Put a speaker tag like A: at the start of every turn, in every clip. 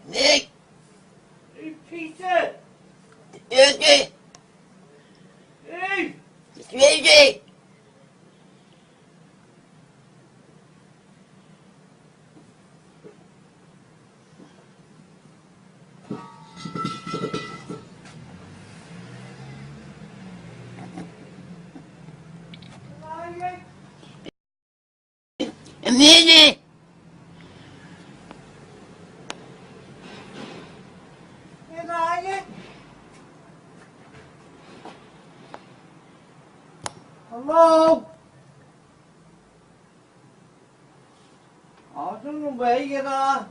A: Nick!
B: Hey, Peter!
A: Yogi!
B: Hey!
A: It's Reggie! I'm Reggie!
B: Hello? Không chuẩn bị vậy đó.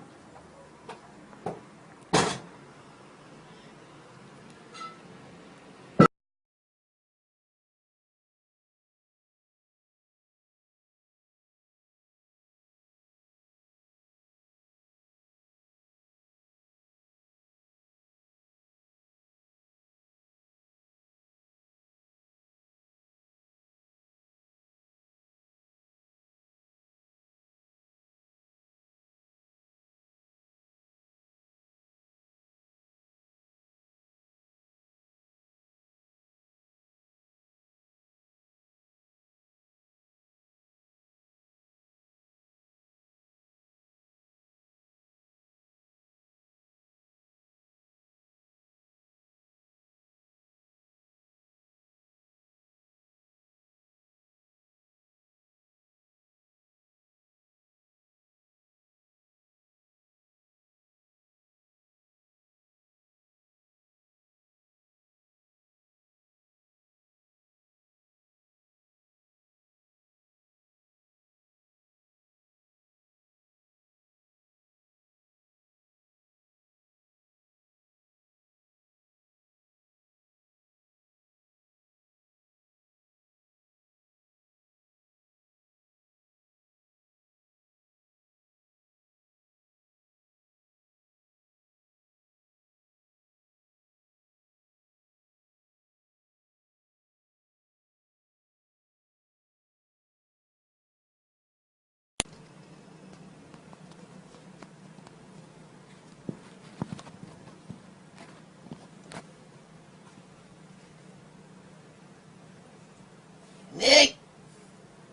A: Nick!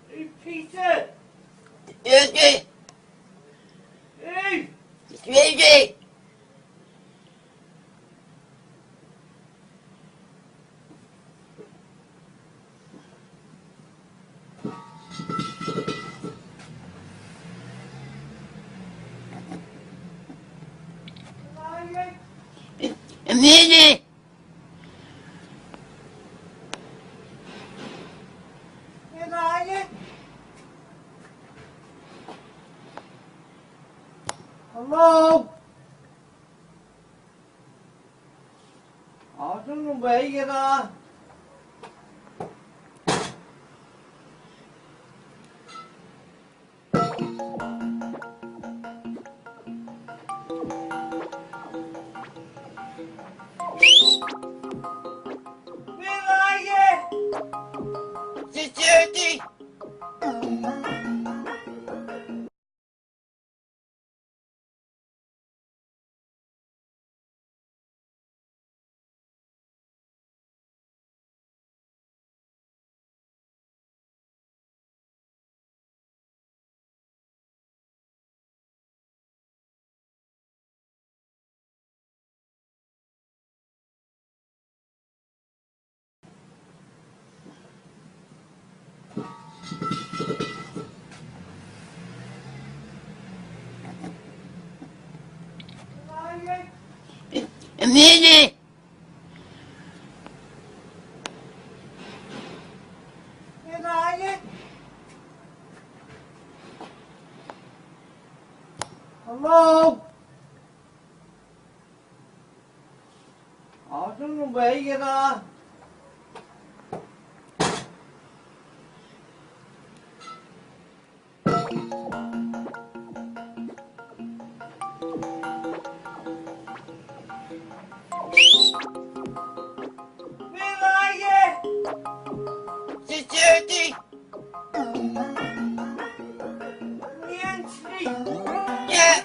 B: Hey, Peter!
A: Yogi!
B: Hey!
A: It's Reggie! I'm Reggie!
B: Hello? Không chuẩn bị vậy đó. Biết ai vậy?
A: Security! I'm Reggie!
B: Hello? Không chuẩn bị vậy đó. Biết ai vậy?
A: Security!
B: Nancy!
A: Yeah!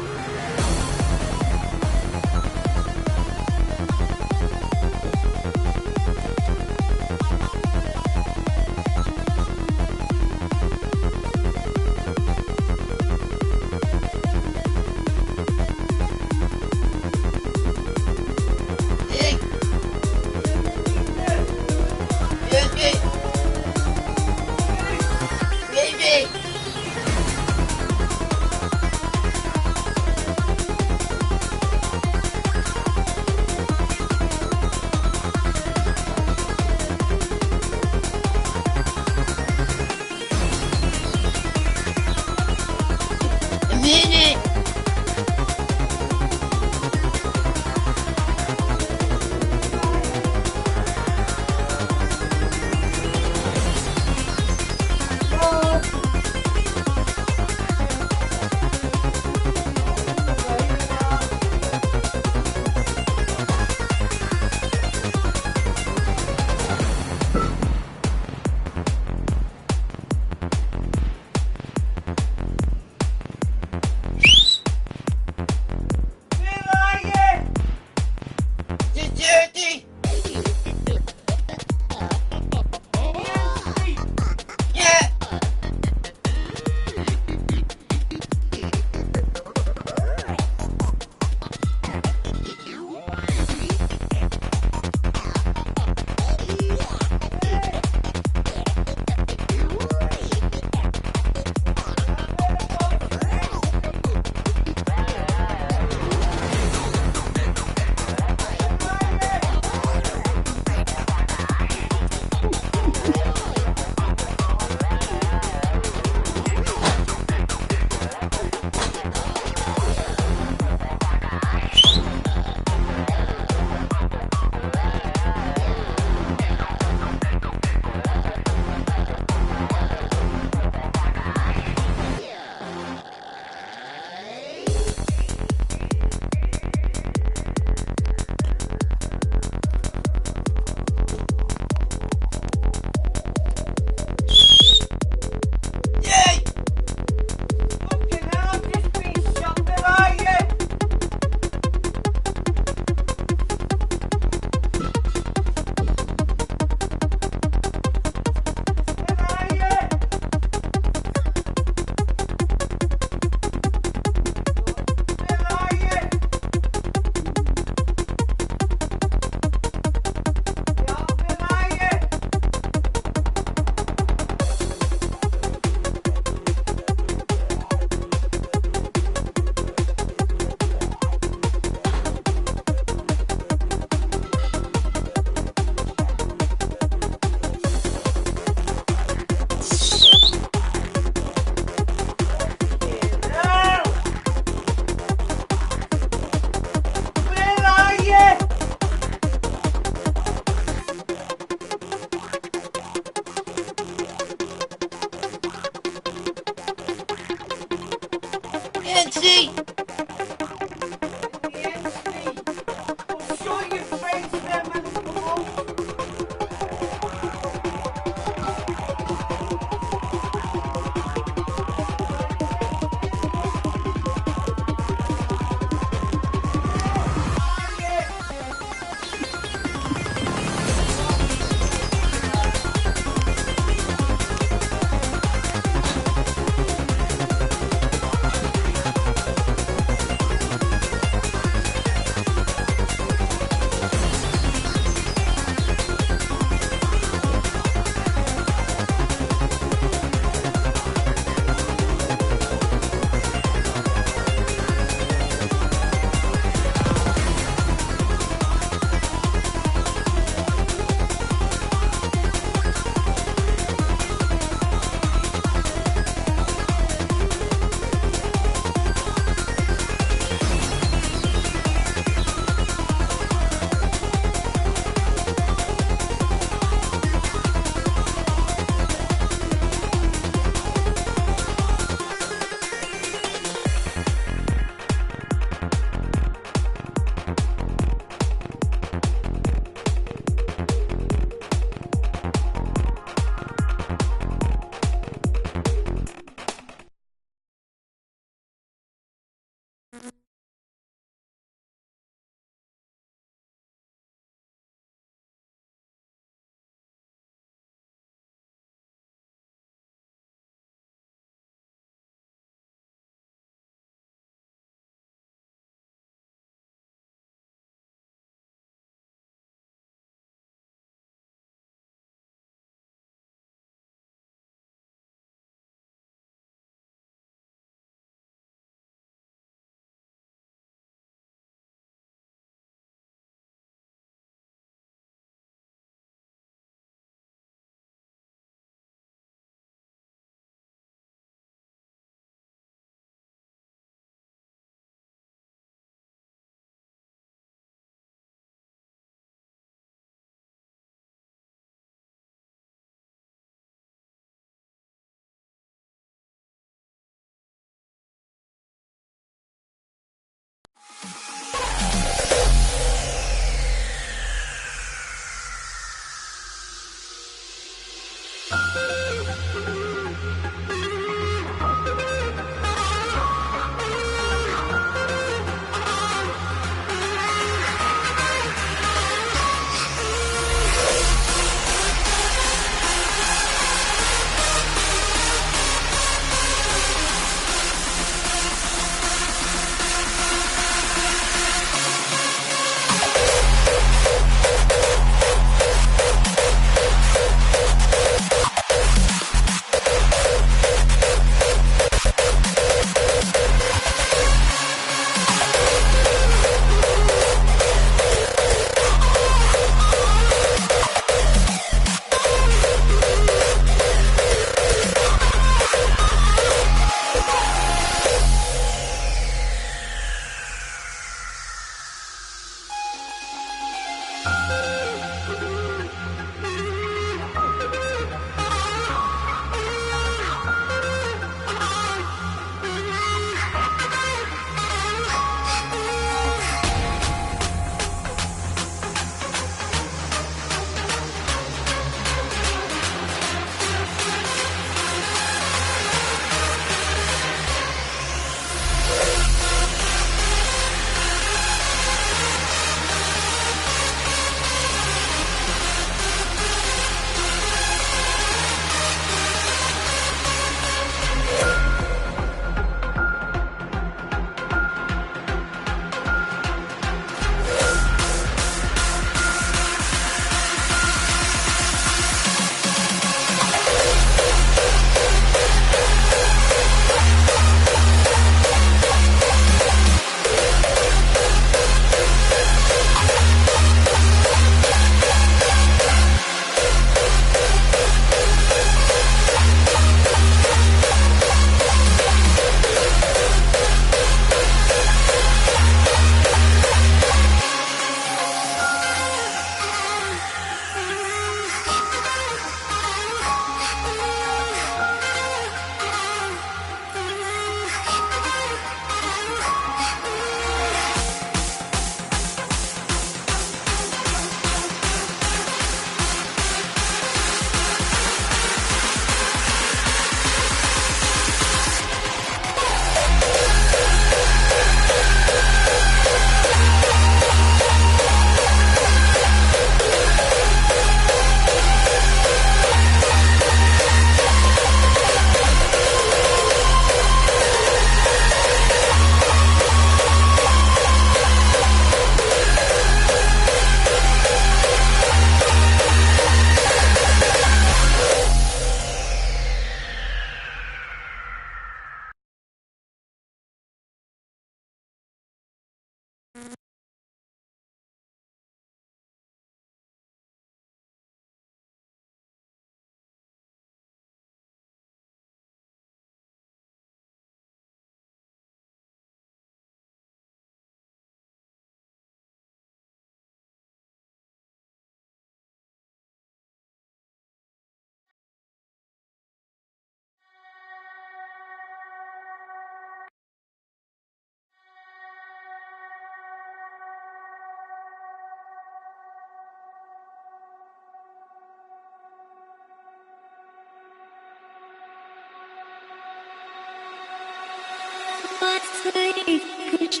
C: I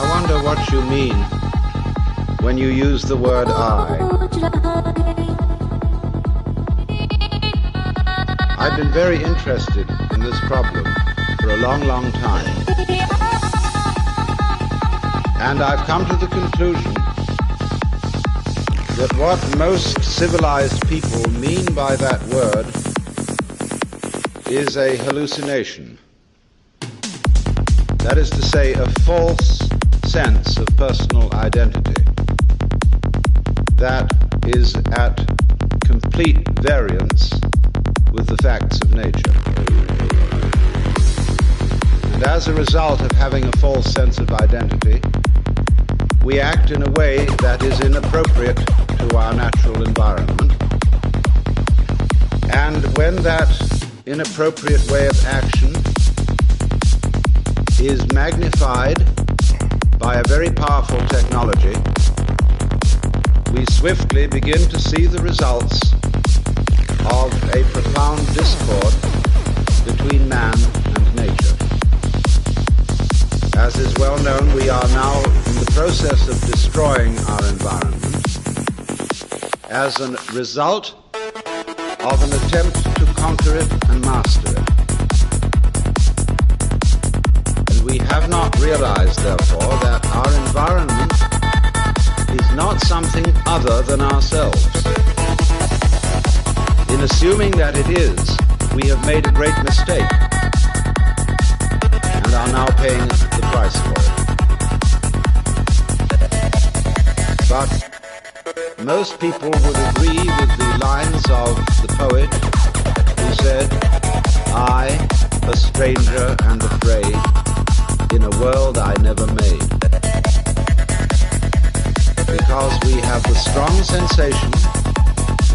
C: wonder what you mean when you use the word I. I've been very interested in this problem for a long, long time. And I've come to the conclusion that what most civilized people mean by that word is a hallucination. That is to say, a false sense of personal identity that is at complete variance with the facts of nature. And as a result of having a false sense of identity, we act in a way that is inappropriate to our natural environment. And when that inappropriate way of action is magnified by a very powerful technology, we swiftly begin to see the results of a profound discord between man and nature. As is well known, we are now in the process of destroying our environment as a result of an attempt to conquer it and master it. And we have not realized, therefore, that our environment is not something other than ourselves. In assuming that it is, we have made a great mistake and are now paying the price for it. But most people would agree with the lines of the poet who said, I, a stranger and afraid, in a world I never made. Because we have the strong sensation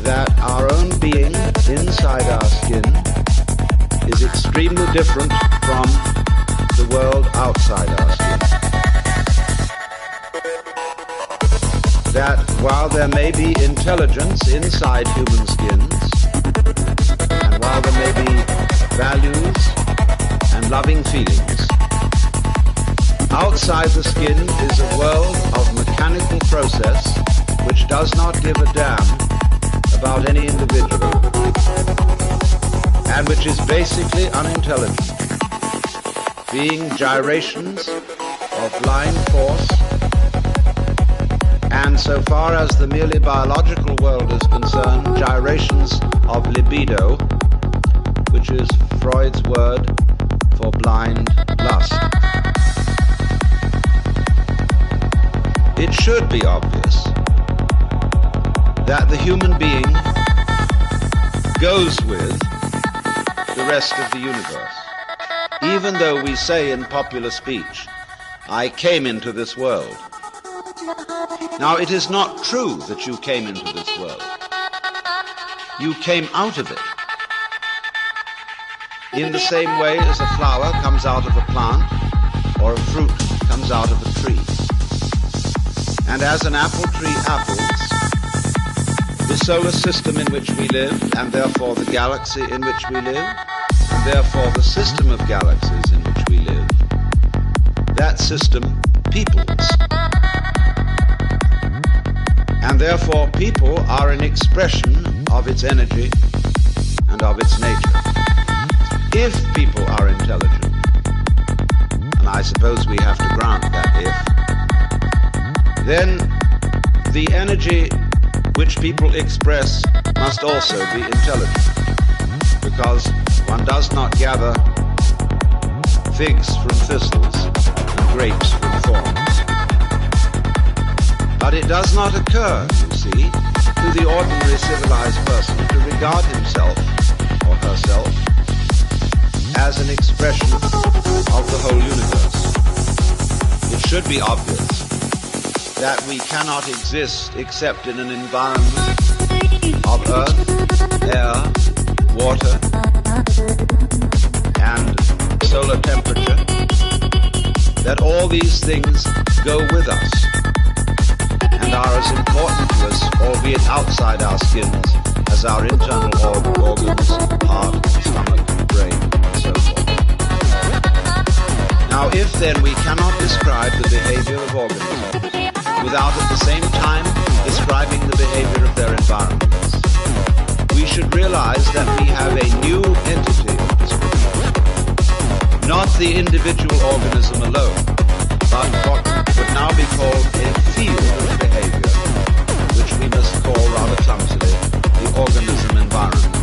C: that our own being inside our skin is extremely different from the world outside our skin. That while there may be intelligence inside human skins, and while there may be values and loving feelings, outside the skin is a world of mechanical process which does not give a damn about any individual, and which is basically unintelligent, being gyrations of blind force, and so far as the merely biological world is concerned, gyrations of libido, which is Freud's word for blind lust. It should be obvious that the human being goes with the rest of the universe. Even though we say in popular speech, I came into this world. Now, it is not true that you came into this world. You came out of it. In the same way as a flower comes out of a plant, or a fruit comes out of a tree. And as an apple tree apples, the solar system in which we live, and therefore the galaxy in which we live, and therefore the system of galaxies in which we live, that system peoples. And therefore people are an expression of its energy and of its nature. If people are intelligent, and I suppose we have to grant that if, then the energy which people express must also be intelligent, because one does not gather figs from thistles and grapes from thorns. But it does not occur, you see, to the ordinary civilized person to regard himself or herself as an expression of the whole universe. It should be obvious that we cannot exist except in an environment of earth, air, water, and solar temperature, that all these things go with us, and and are as important to us, albeit outside our skins, as our internal organs, heart, stomach, brain, and so forth. Now, if then we cannot describe the behavior of organisms without at the same time describing the behavior of their environments, we should realize that we have a new entity of description. Not the individual organism alone, but what would now be called a field of behavior, which we must call rather clumsily the organism environment.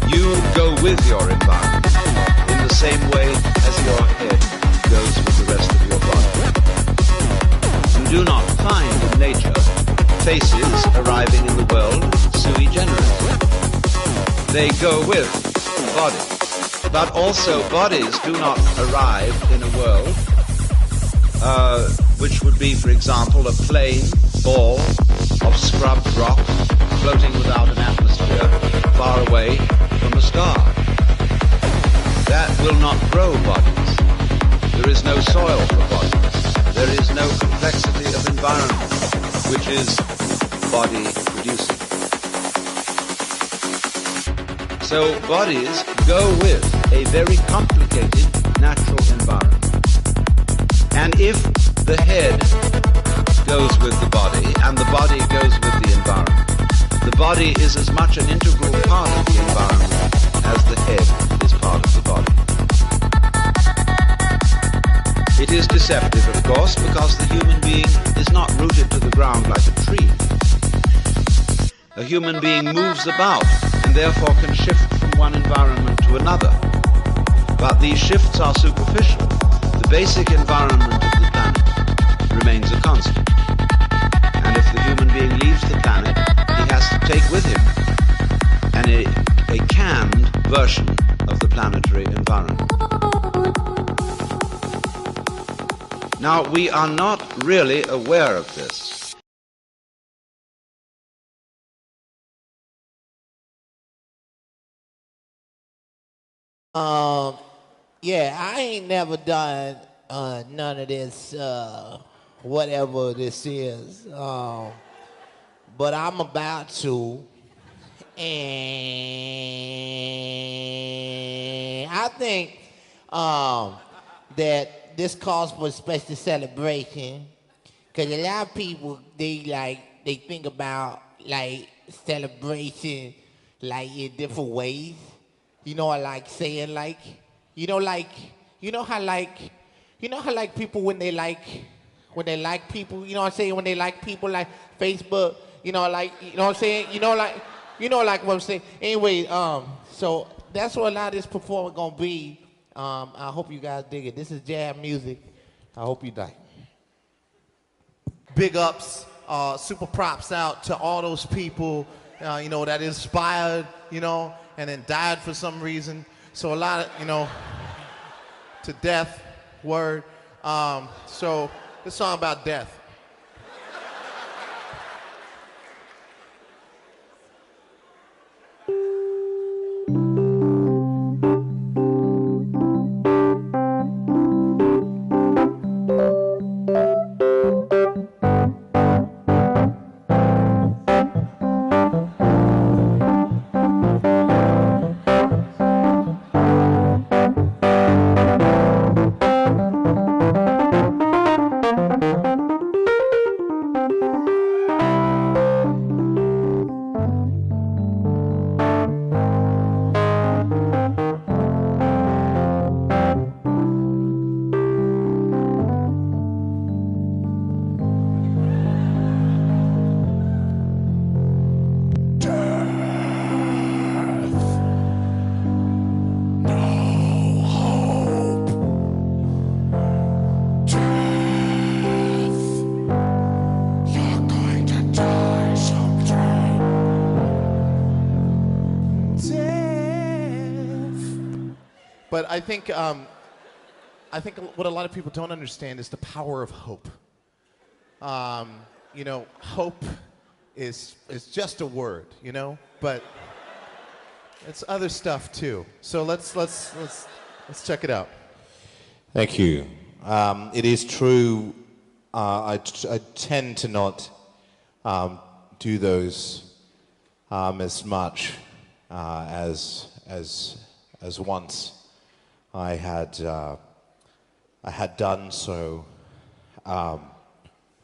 C: You go with your environment in the same way as your head goes with the rest of your body. You do not find in nature faces arriving in the world sui generis. They go with bodies. But also bodies do not arrive in a world which would be, for example, a plain ball of scrubbed rock floating without an atmosphere far away from a star. That will not grow bodies. There is no soil for bodies. There is no complexity of environment, which is body producing. So bodies go with a very complicated natural environment. And if the head goes with the body and the body goes with the environment, the body is as much an integral part of the environment as the head is part of the body. It is deceptive, of course, because the human being is not rooted to the ground like a tree. A human being moves about and therefore can shift from one environment to another. But these shifts are superficial. The basic environment of the planet remains a constant. And if the human being leaves the planet, he has to take with him a canned version of the planetary environment. Now, we are not really aware of this.
D: Yeah, I ain't never done none of this, whatever this is, but I'm about to, and I think that this calls for a special celebration, because a lot of people, they think about, like, celebration, like, in different ways. You know, I like saying, like, you know how people when they like people, you know what I'm saying, when they like people like Facebook, you know, like, you know what I'm saying, you know like what I'm saying. Anyway, so that's what a lot of this performance gonna be. I hope you guys dig it. This is jazz music. I hope you like.
E: Big ups, super props out to all those people, you know, that inspired, you know, and then died for some reason. So a lot of, you know, to death, word. So this song about death. But I think what a lot of people don't understand is the power of hope. You know, hope is just a word, you know, but it's other stuff too. So let's check it out.
D: Thank you. It is true
E: I tend to not do those as much as once I had done so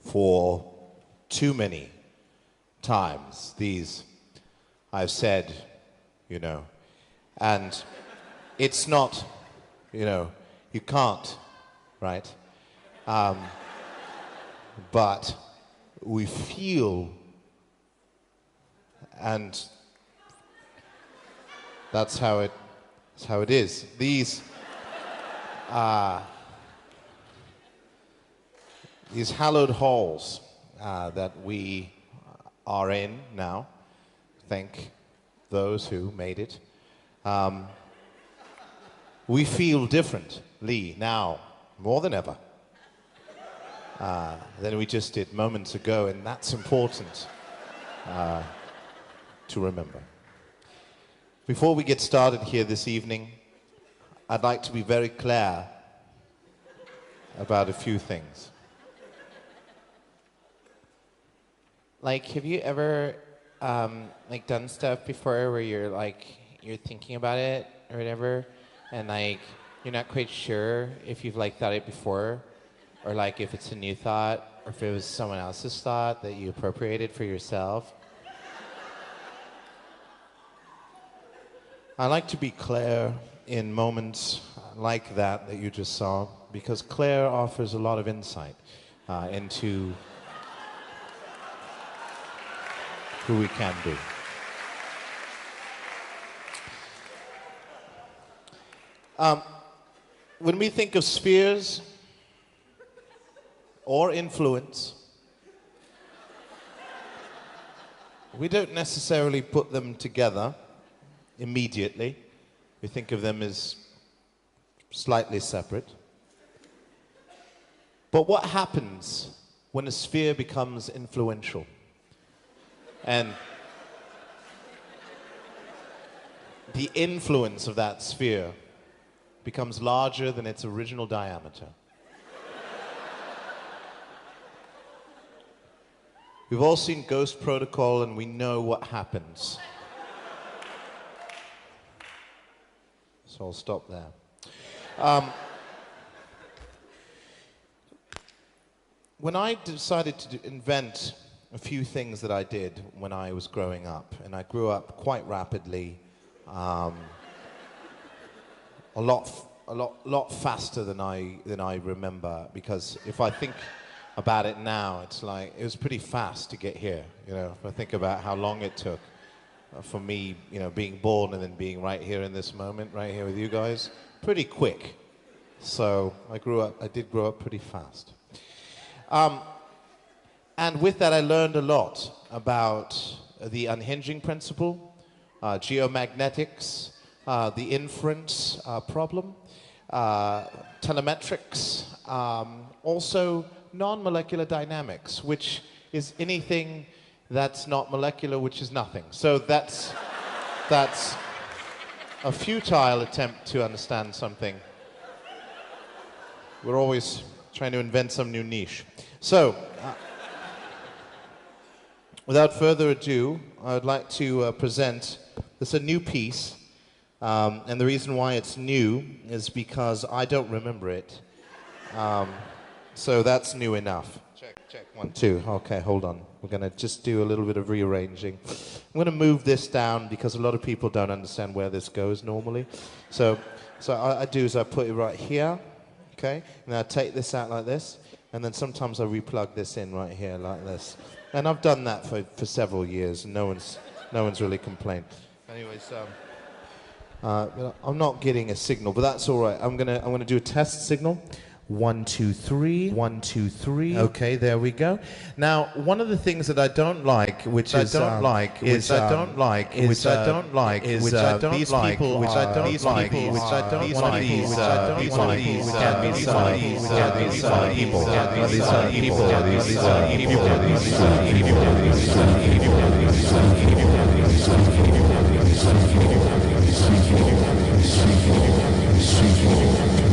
E: for too many times. These I've said, you know, and it's not, you know, you can't, right? But we feel, and that's how it is. These hallowed halls that we are in now, thank those who made it. We feel differently now, more than ever, than we just did moments ago, and that's important to remember. Before we get started here this evening, I'd like to be very clear about a few things.
D: Like, have you ever like done stuff before where you're thinking about it or whatever, and like you're not quite sure if you've like thought it before, or like if it's a new thought, or if it was someone else's thought that you appropriated for yourself?
E: I like to be Claire in moments like that you just saw, because Claire offers a lot of insight into who we can be. When we think of spheres or influence, we don't necessarily put them together immediately. We think of them as slightly separate. But what happens when a sphere becomes influential? And the influence of that sphere becomes larger than its original diameter. We've all seen Ghost Protocol, and we know what happens. So I'll stop there. When I decided to invent a few things that I did when I was growing up, and I grew up quite rapidly, a lot faster than I remember, because if I think about it now, it's like it was pretty fast to get here. You know, if I think about how long it took for me, you know, being born and then being right here in this moment, right here with you guys, pretty quick. So I did grow up pretty fast. And with that, I learned a lot about the unhinging principle, geomagnetics, the inference problem, telemetrics, also non-molecular dynamics, which is anything that's not molecular, which is nothing. So that's a futile attempt to understand something. We're always trying to invent some new niche. So, without further ado, I would like to present this a new piece, and the reason why it's new is because I don't remember it. So that's new enough. Check, 1, 2. Okay, hold on. We're going to just do a little bit of rearranging. I'm going to move this down because a lot of people don't understand where this goes normally. So I do is I put it right here, okay? And I take this out like this, and then sometimes I replug this in right here like this. And I've done that for several years, and no one's really complained. Anyways, I'm not getting a signal, but that's all right. I'm gonna do a test signal. 1, 2, 3. 1, 2, 3. Okay, there we go. Now, one of the things that I don't like, which I don't like, these people, which I don't like, these people,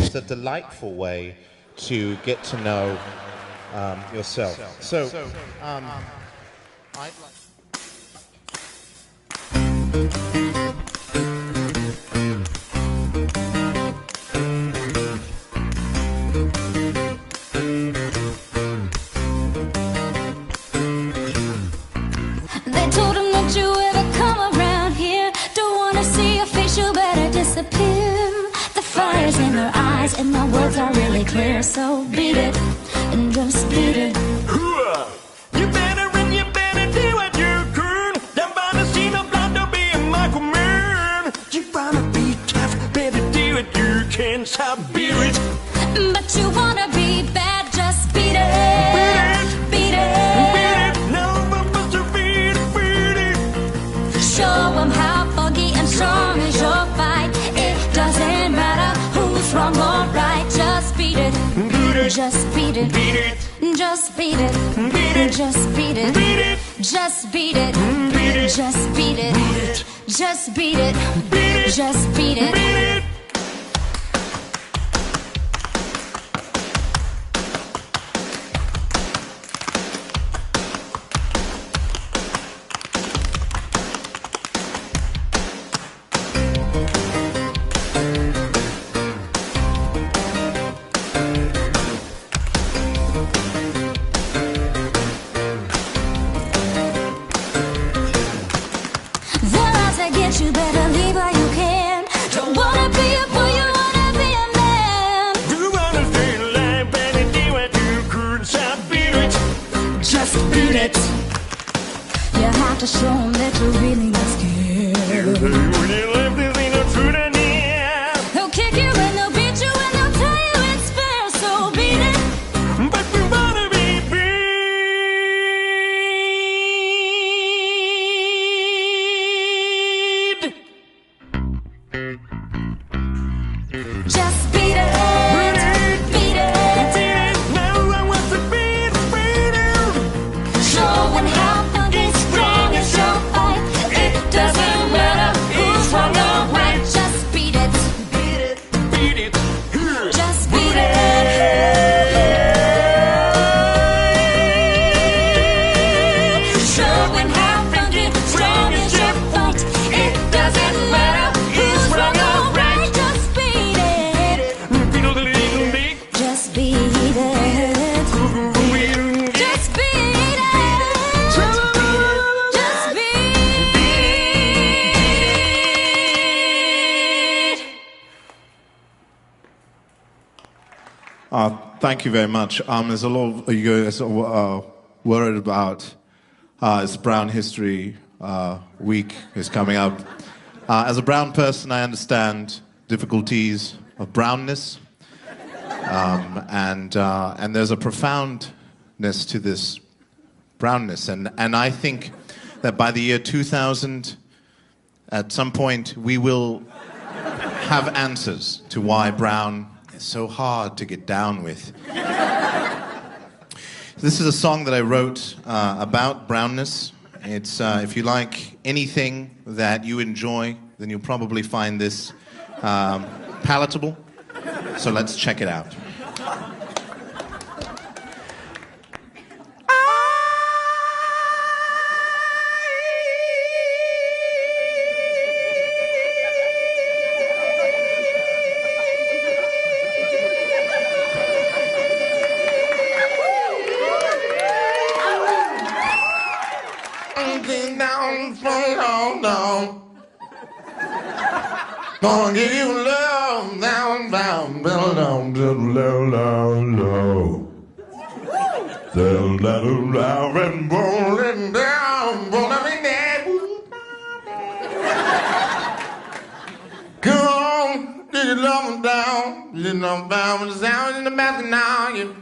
E: it's a delightful way to get to know yourself. So, I'd like...
F: They told him, don't you ever come around here. Don't wanna see your face, you better disappear. The fire's in their eyes and my words are really clear. So beat it and just beat it.
G: You better and you better do what you can. Don't wanna see no blood, don't be a Michael Man. You wanna be tough, better do what you can. So beat it.
F: But you wanna be bad, just beat it. Beat it. Show them how funky and strong is your fight. It doesn't matter who's wrong or right. Just beat it. Just beat it. Just beat it. Just beat it. Just beat it. Just beat it. Just beat it. Just beat it. You better leave while you can. Don't wanna be a boy, you wanna be a man.
G: You wanna stay alive, better do what you could. So beat it.
F: Just beat it. You have to show them that you're really not scared.
G: When you left, this ain't no truth in here.
F: They'll kick you and they'll beat you and they'll tell you it's fair. So beat it.
G: But we wanna be beat.
F: Just beat it. Beat it.
G: No one wants to beat it.
F: Showing how funky strong is your fight. It doesn't matter who's wrong or right. Just beat it.
G: Beat it.
F: Just beat it. Showing how funky strong is your fight. It doesn't matter who's wrong or right. Just beat it. Just beat it. Just beat it. Just beat.
E: Thank you very much. There's a lot of you guys worried about it's Brown History Week is coming up. As a brown person, I understand difficulties of brownness, and there's a profoundness to this brownness, and I think that by the year 2000, at some point, we will have answers to why brown is so hard to get down with. This is a song that I wrote about brownness. It's if you like anything that you enjoy, then you'll probably find this palatable. So let's check it out. Gonna give you love down, down, down, down, down, low, low, low. Down, down, down, and rolling down, gonna be dead. Come on, dig your love down, you know, down, the sound in the back now. You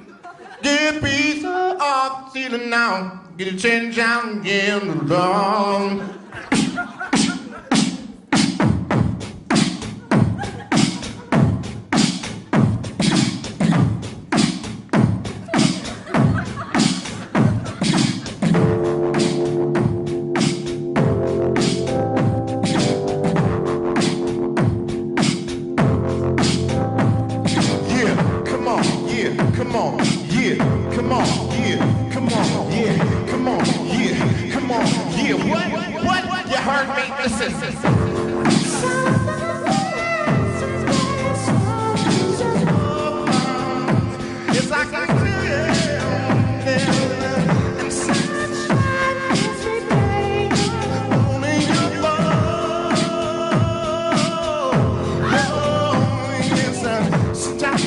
E: get a piece of the ceiling now, get a change out and get along. Come on,
D: Yeah, what? You heard me? Listen. It's like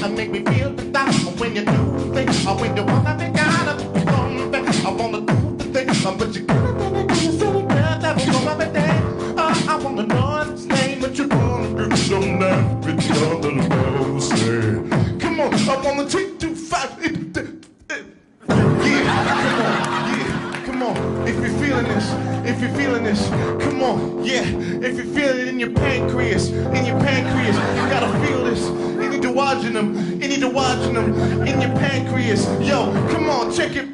D: I make me feel the thought when you do things, or when you wanna be kind of I wanna do the things, but you gotta so bad that we're gonna be there. I wanna know his name, but you're gonna get some that bitch on the level say. Come on, I wanna take 2 5. Yeah, come on, if you're feeling this, come on, yeah, if you're feeling it in your pancreas, you gotta feel this. You need to watching them in your pancreas. Yo, come on, check it.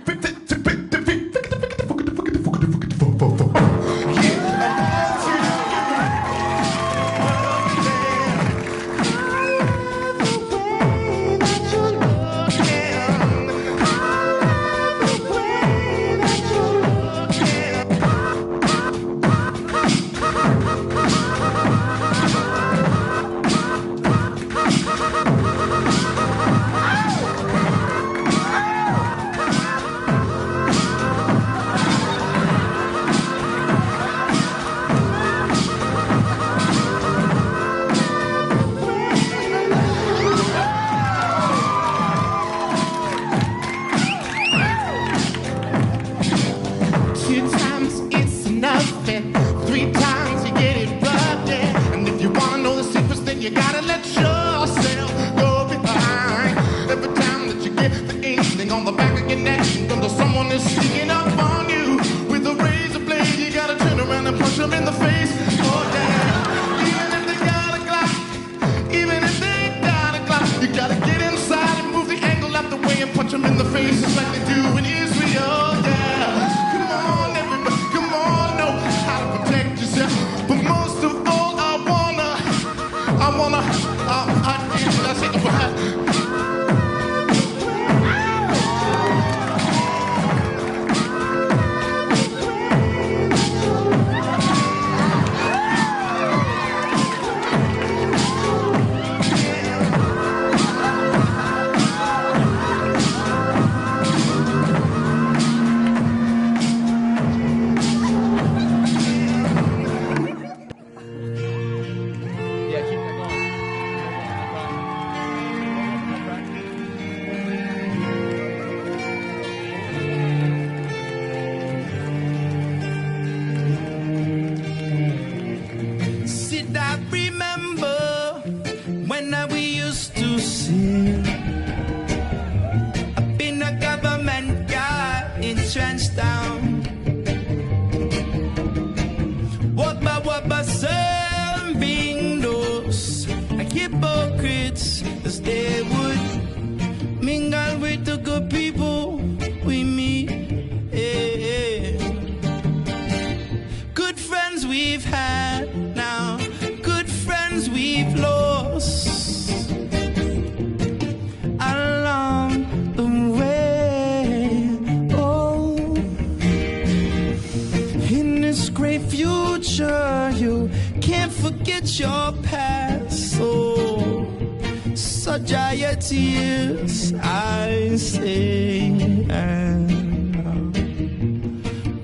G: Tears, I say, and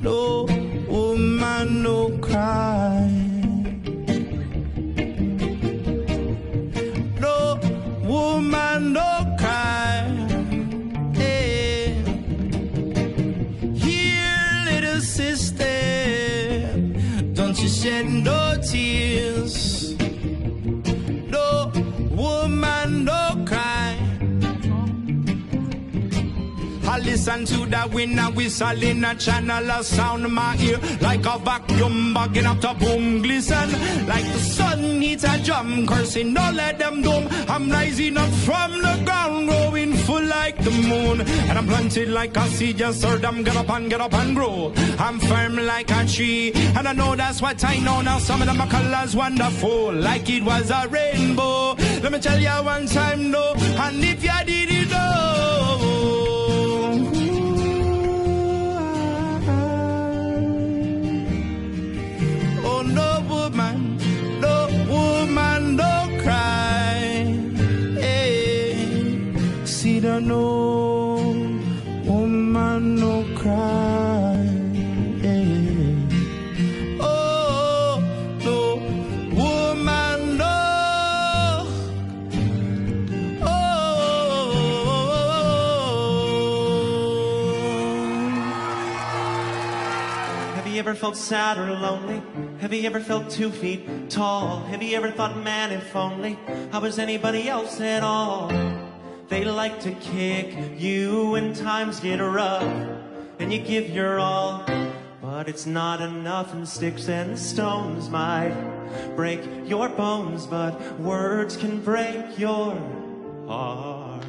G: no woman, no cry, no woman, no cry. Hey. Here, little sister, don't you shed no tears, no woman, no cry. I listen to the wind and whistle in a channel of sound in my ear, like a vacuum bagging up to boom glisten, like the sun hits a drum, cursing don't let them doom. I'm rising up from the ground, growing full like the moon, and I'm planted like a seed, just heard them get up and grow. I'm firm like a tree, and I know that's what I know now. Some of them are colors wonderful, like it was a rainbow. Let me tell you one time, no, and if you didn't know, ever felt sad or lonely? Have you ever felt 2 feet tall? Have you ever thought, man, if only I was anybody else at all? They like to kick you when times get rough, and you give your all, but it's not enough, and sticks and stones might break your bones, but words can break your heart.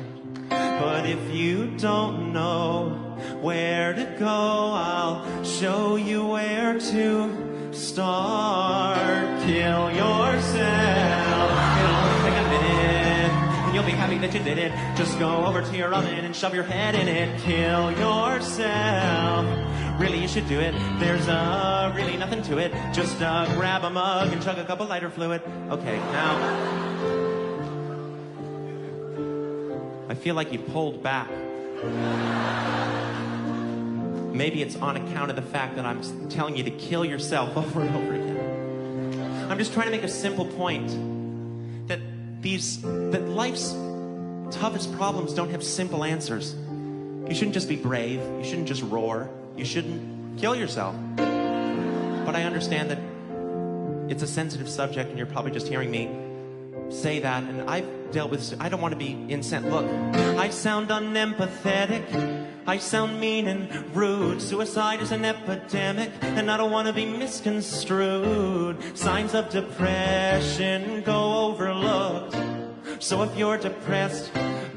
G: But if you don't know where to go, I'll show you where to start. Kill yourself. It'll only take a minute, and you'll be happy that you did it. Just go over to your oven and shove your head in it. Kill yourself. Really, you should do it. There's really nothing to it. Just grab a mug and chug a cup of lighter fluid. Okay, now I feel like you pulled back. Maybe it's on account of the fact that I'm telling you to kill yourself over and over again. I'm just trying to make a simple point that life's toughest problems don't have simple answers. You shouldn't just be brave. You shouldn't just roar. You shouldn't kill yourself. But I understand that it's a sensitive subject, and you're probably just hearing me say that, and I've dealt with, I don't want to be incensed. Look, I sound unempathetic, I sound mean and rude. Suicide is an epidemic, and I don't want to be misconstrued. Signs of depression go overlooked. So if you're depressed,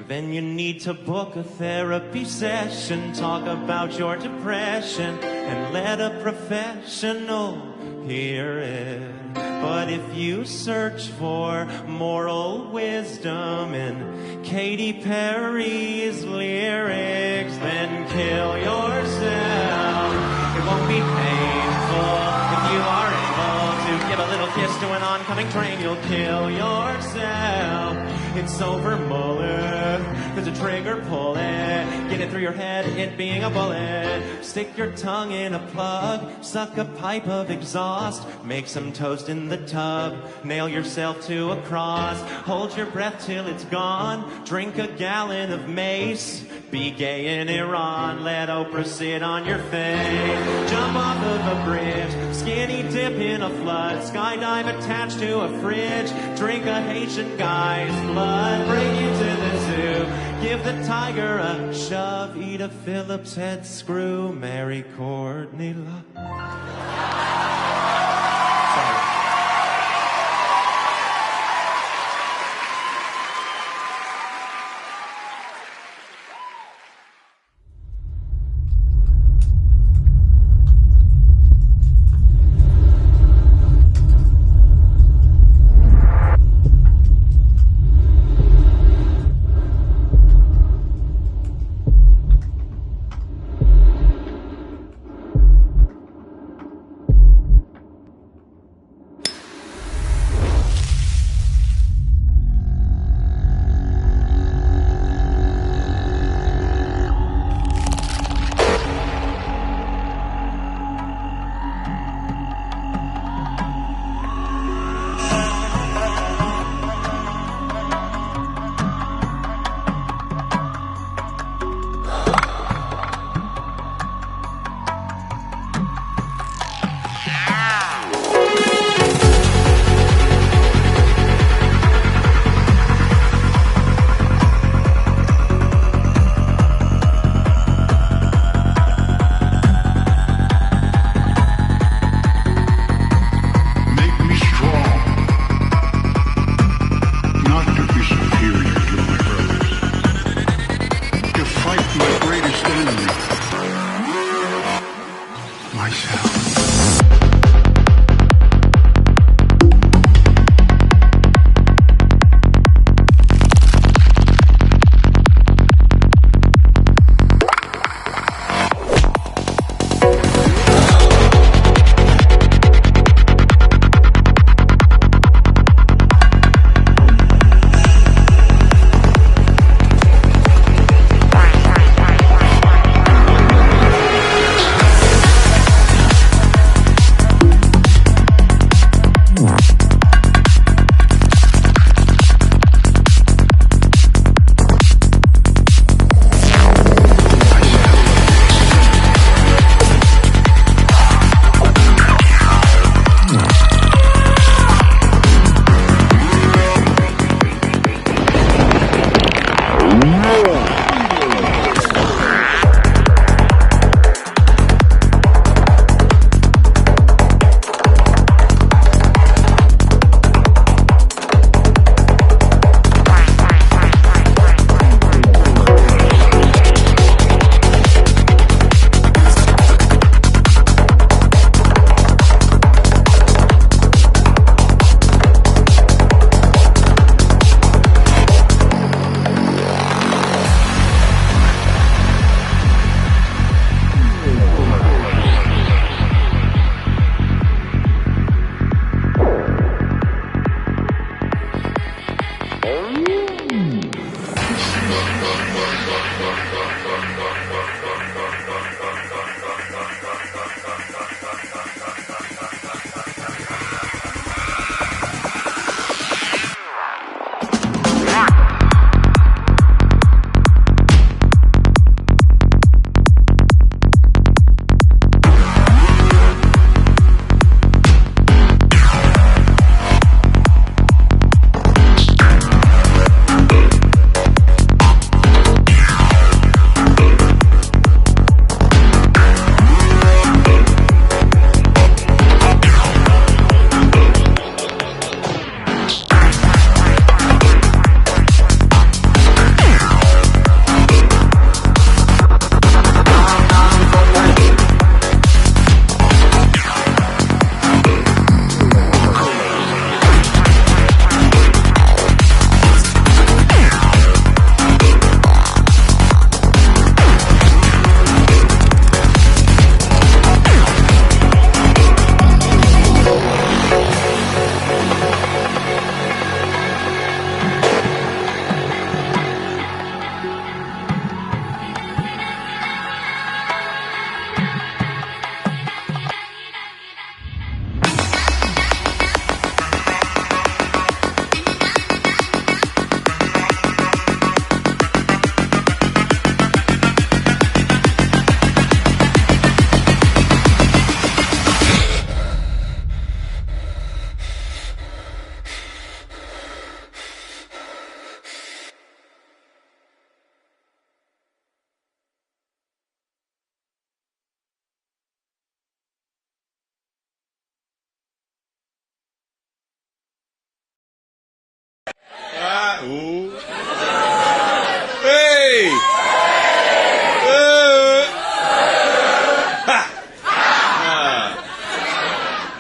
G: then you need to book a therapy session. Talk about your depression and let a professional hear it. But if you search for moral wisdom in Katy Perry's lyrics, then kill yourself. It won't be painful if you are able to give a little kiss to an oncoming train. You'll kill yourself. It's over, Muller. There's a trigger, pull it. Get it through your head, it being a bullet. Stick your tongue in a plug. Suck a pipe of exhaust. Make some toast in the tub. Nail yourself to a cross. Hold your breath till it's gone. Drink a gallon of mace. Be gay in Iran. Let Oprah sit on your face. Jump off of a bridge. Skinny dip in a flood. Skydive attached to a fridge. Drink a Haitian guy's blood. Bring you to the zoo. Give the tiger a shove. Eat a Phillips head screw. Marry Courtney Love.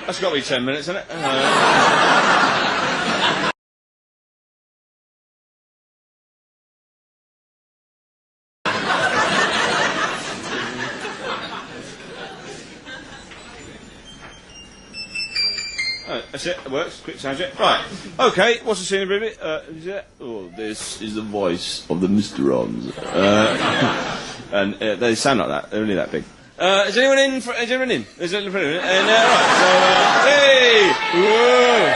H: That's got to be 10 minutes, isn't it? That's it, it works. Quick sound check. Right. Okay, what's the scene, baby? Is it? Oh, this is the voice of the Mr. And they sound like that. They're only that big. Is anyone in? Is anyone in? Is anyone in? Right. So, hey! Whoa!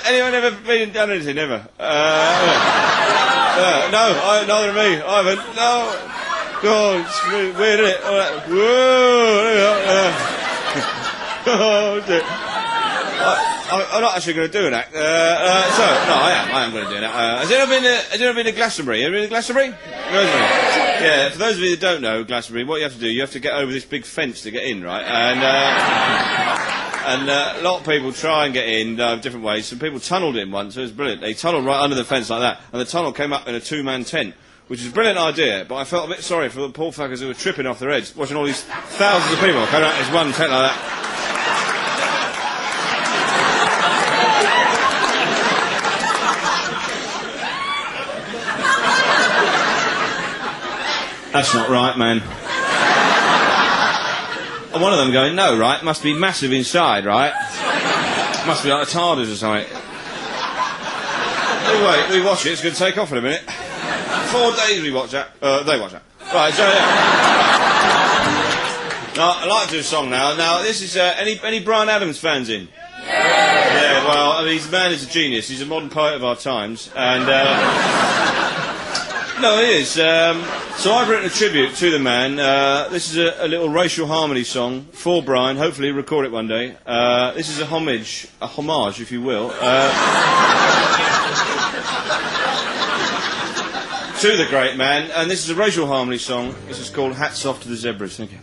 H: Anyone ever been done anything? Never. No, neither of me. I haven't. No. God, it's really weird, isn't it? All that. Whoa! Oh, dear. I'm not actually going to do an act. No, I am going to do that. Has anyone been to Glastonbury? Have you been to Glastonbury? Yeah, for those of you that don't know Glastonbury, what you have to do, you have to get over this big fence to get in, right? And a lot of people try and get in different ways. Some people tunnelled in once, it was brilliant. They tunnelled right under the fence like that, and the tunnel came up in a two-man tent, which is a brilliant idea, but I felt a bit sorry for the poor fuckers who were tripping off their heads, watching all these thousands of people coming out in this one tent like that. That's not right, man. And one of them going, no, right, must be massive inside, right? Must be like a TARDIS or something. Wait, we watch it, it's going to take off in a minute. 4 days we watch that. They watch that. Right, so yeah. Now, I'd like to do a song now. Now, this is, any Bryan Adams fans in? Yeah, well, I mean, man is a genius. He's a modern poet of our times, and, no, he is. So I've written a tribute to the man. This is a little racial harmony song for Bryan. Hopefully he'll record it one day. This is a homage, if you will, to the great man. And this is a racial harmony song. This is called Hats Off to the Zebras. Thank you.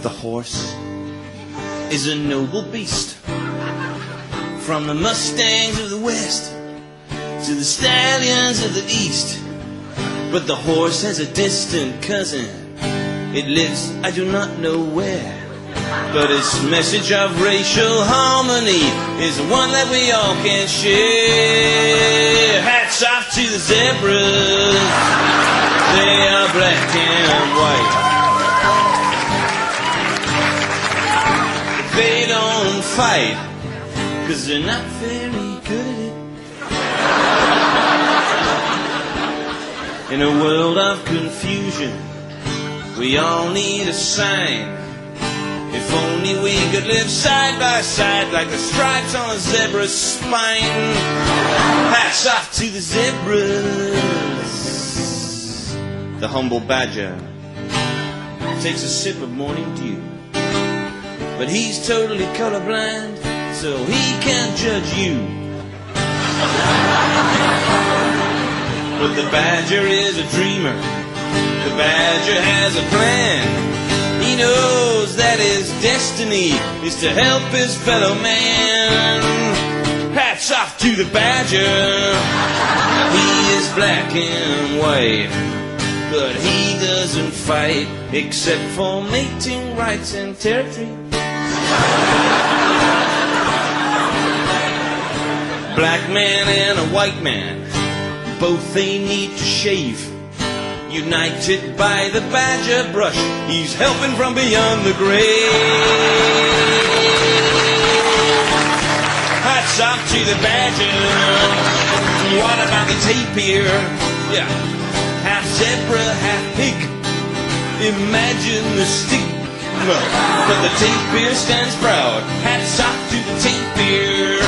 H: The horse is a noble beast, from the Mustangs of the West to the stallions of the East. But the horse has a distant cousin. It lives I do not know where, but its message of racial harmony is one that we all can share. Hats off to the zebras, they are black and white. They don't fight, 'cause they're not very good at it. In a world of confusion, we all need a sign. If only we could live side by side like the stripes on a zebra's spine. Hats off to the zebras. The humble badger takes a sip of morning dew, but he's totally colorblind, so he can't judge you. But the badger is a dreamer. The badger has a plan. He knows that his destiny is to help his fellow man. Hats off to the badger. He is black and white, but he doesn't fight except for mating rights and territory. Black man and a white man, both they need to shave. United by the badger brush, he's helping from beyond the grave. Hats off to the badger. What about the tapir? Yeah, half zebra, half pig. Imagine the stick. But the tapir stands proud. Hats off to the tapir.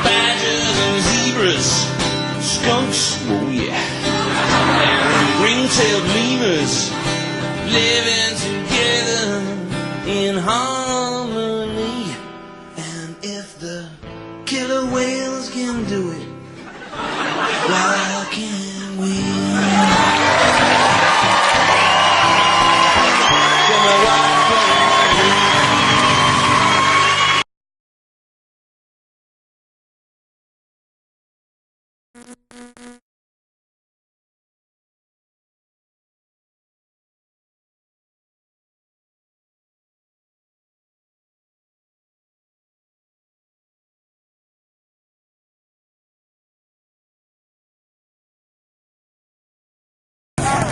H: Badgers and zebras, skunks, oh yeah, and ring-tailed lemurs living together in harmony. And if the killer whales can do it, why can't we?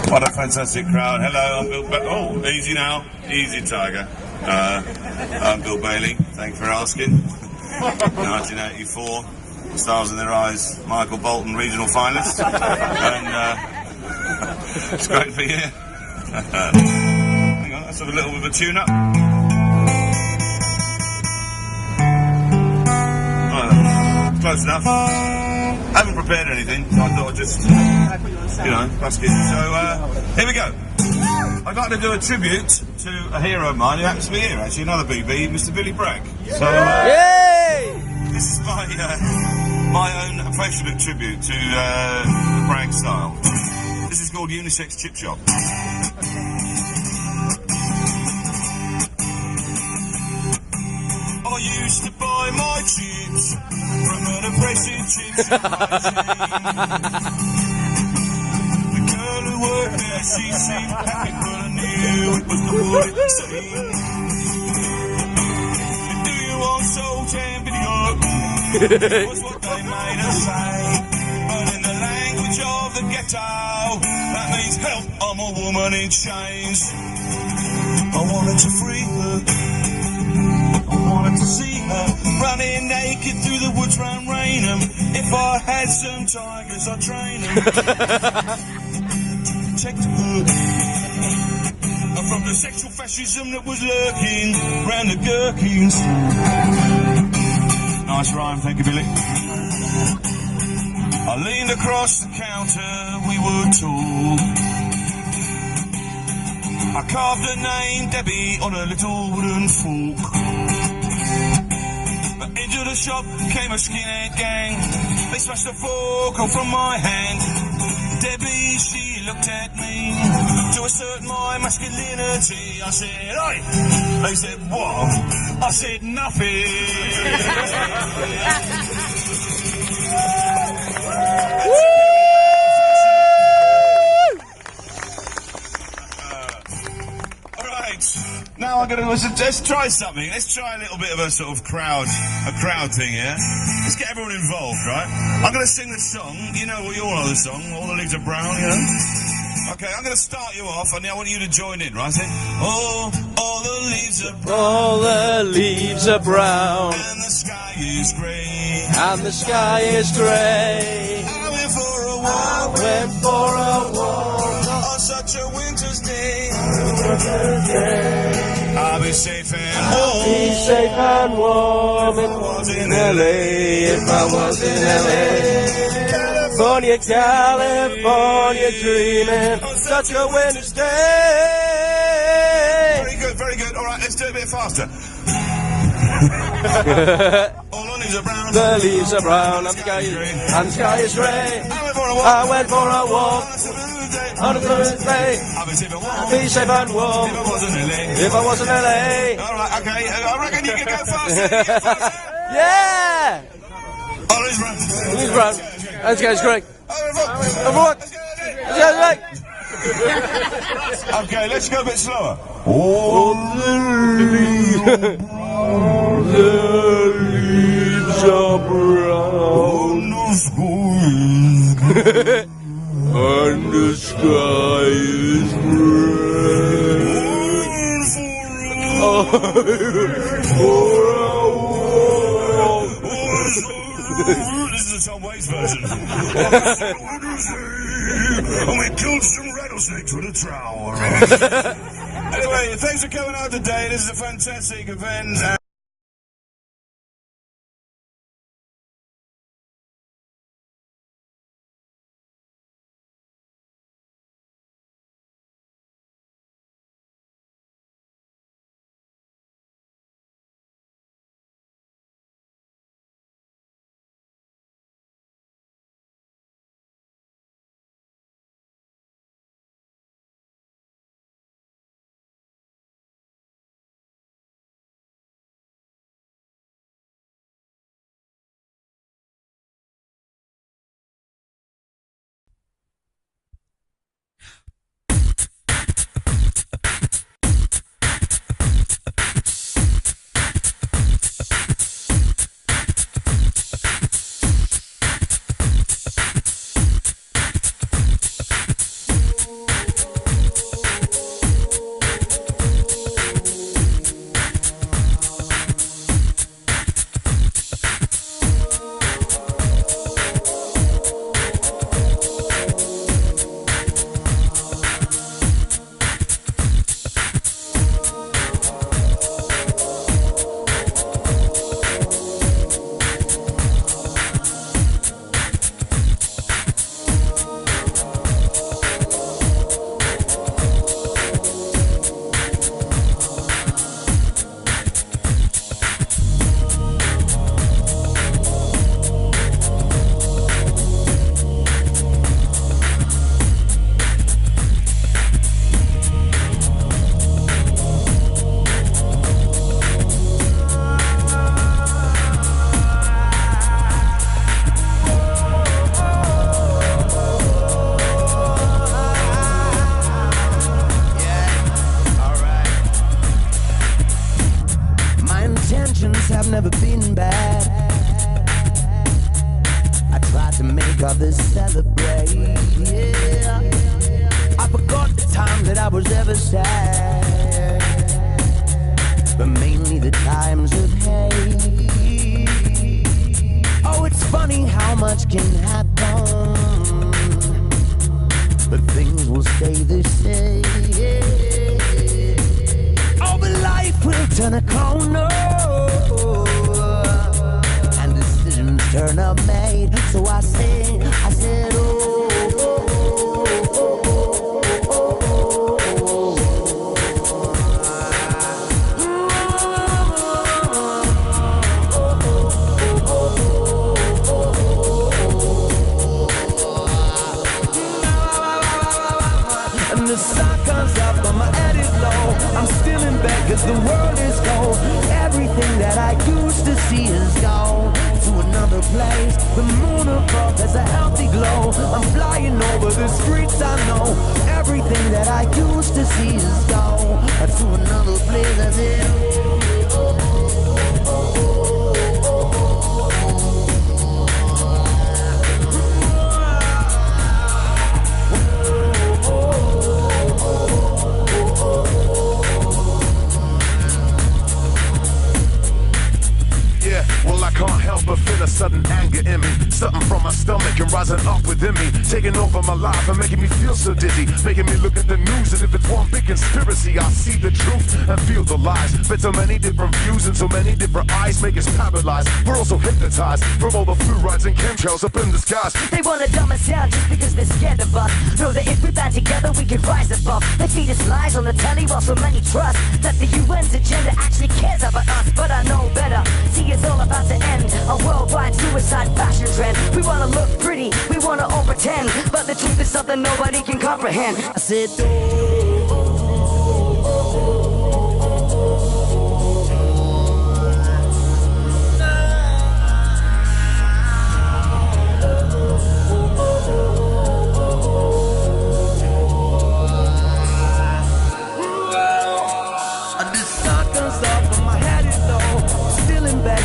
I: What a fantastic crowd. Hello, I'm Bill Oh, easy now. Easy, Tiger. I'm Bill Bailey. Thank you for asking. 1984. Stars in Their Eyes. Michael Bolton, regional finalist. And it's great to be here. Hang on, let's have a little bit of a tune-up. Close enough. I haven't prepared anything, so I thought I'd just, busk it. So, here we go. I'd like to do a tribute to a hero of mine who happens to be here, actually, another BB, Mr. Billy Bragg. So, this is my own affectionate tribute to the Bragg style. This is called Unisex Chip Shop. I used to buy my chips from an abrasive chips The girl who worked there, she seemed happy, but I knew it was the wood it seemed. Do you want salt and video? Was what they made us say. But in the language of the ghetto, that means help, I'm a woman in chains. I wanted to free her, I wanted to see her running naked through the woods round Rainham. If I had some tigers, I'd train them. Protect her from the sexual fascism that was lurking round the gherkins. Nice rhyme, thank you, Billy. I leaned across the counter, we were tall. I carved her name, Debbie, on a little wooden fork. But into the shop came a skinhead gang. They smashed the fork off from my hand. Debbie, she looked at me to assert my masculinity. I said, oi! They said, what? I said, nothing. Now I'm going to let's try something. Let's try a little bit of a sort of crowd thing here. Let's get everyone involved, right? I'm going to sing the song. You know the song. All the leaves are brown, you know. Okay, I'm going to start you off, and I want you to join in, right? I say, oh, all the leaves are brown.
J: All the leaves are brown.
I: And the sky is grey.
J: And the sky is grey.
I: I went for a walk.
J: I went for a walk
I: on such a winter's day. I'll be safe and warm.
J: Be safe and warm. If I was in LA, if I was in LA. California, California, dreaming on such a winter's day.
I: Very good, very good. All right, let's do it a bit faster. All the leaves are brown.
J: The leaves are brown and the sky is grey. I went for a walk on a Thursday.
I: I'll be safe and warm.
J: Be safe and warm.
I: If I was in LA.
J: If I was in LA.
I: All right, okay. I reckon you can go faster.
J: Yeah.
I: Oh, leaves brown.
J: Leaves brown. And the sky is grey. Everyone.
I: Okay, let's go a bit slower. All the leaves are brown. And the sky is This is the Tom Waits version. And we killed some rattlesnakes with a trowel. Anyway, thanks for coming out today. This is a fantastic event.
K: funny how much can happen, but things will stay the same. Oh, but life will turn a corner, and decisions turn up made. So I said, oh, oh, oh, oh, oh, oh, and the sun comes up, but my head is low. I'm still in bed cause the world is cold. Everything that I used to see is gone to another place. The moon above has a healthy glow. I'm flying over the streets I know. Everything that I used to see is gone to another place. I said,
L: well, I can't help but feel a sudden anger in me. Something from my stomach and rising up within me, taking over my life and making me feel so dizzy, making me look at the news as if it's one big conspiracy. I see the truth and feel the lies, but so many different views and so many different eyes make us paralyzed. We're also hypnotized from all the flu rides and chemtrails up in the skies.
M: They wanna dumb us down just because they're scared of us. Know that if we band together we can rise above. They feed us lies on the telly while so many trust that the UN's agenda actually cares about us. But I know better, see it's all about to end a worldwide suicide fashion trend. We wanna look pretty, we wanna all pretend, but the truth is something nobody can comprehend. I said,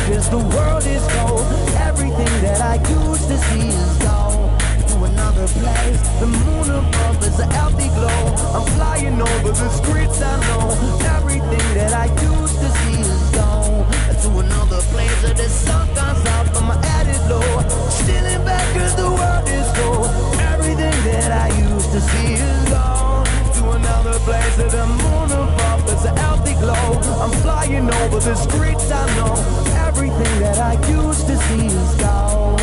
K: cause the world is cold. Everything that I used to see is gone to another place. The moon above is a healthy glow. I'm flying over the streets I know. Everything that I used to see is gone to another place. So the sun comes up and my head is low. Still in bed cause the world is cold. Everything that I used to see is gone to another place. So the moon above is a healthy glow. I'm flying over the streets I know. Everything that I used to see is gone.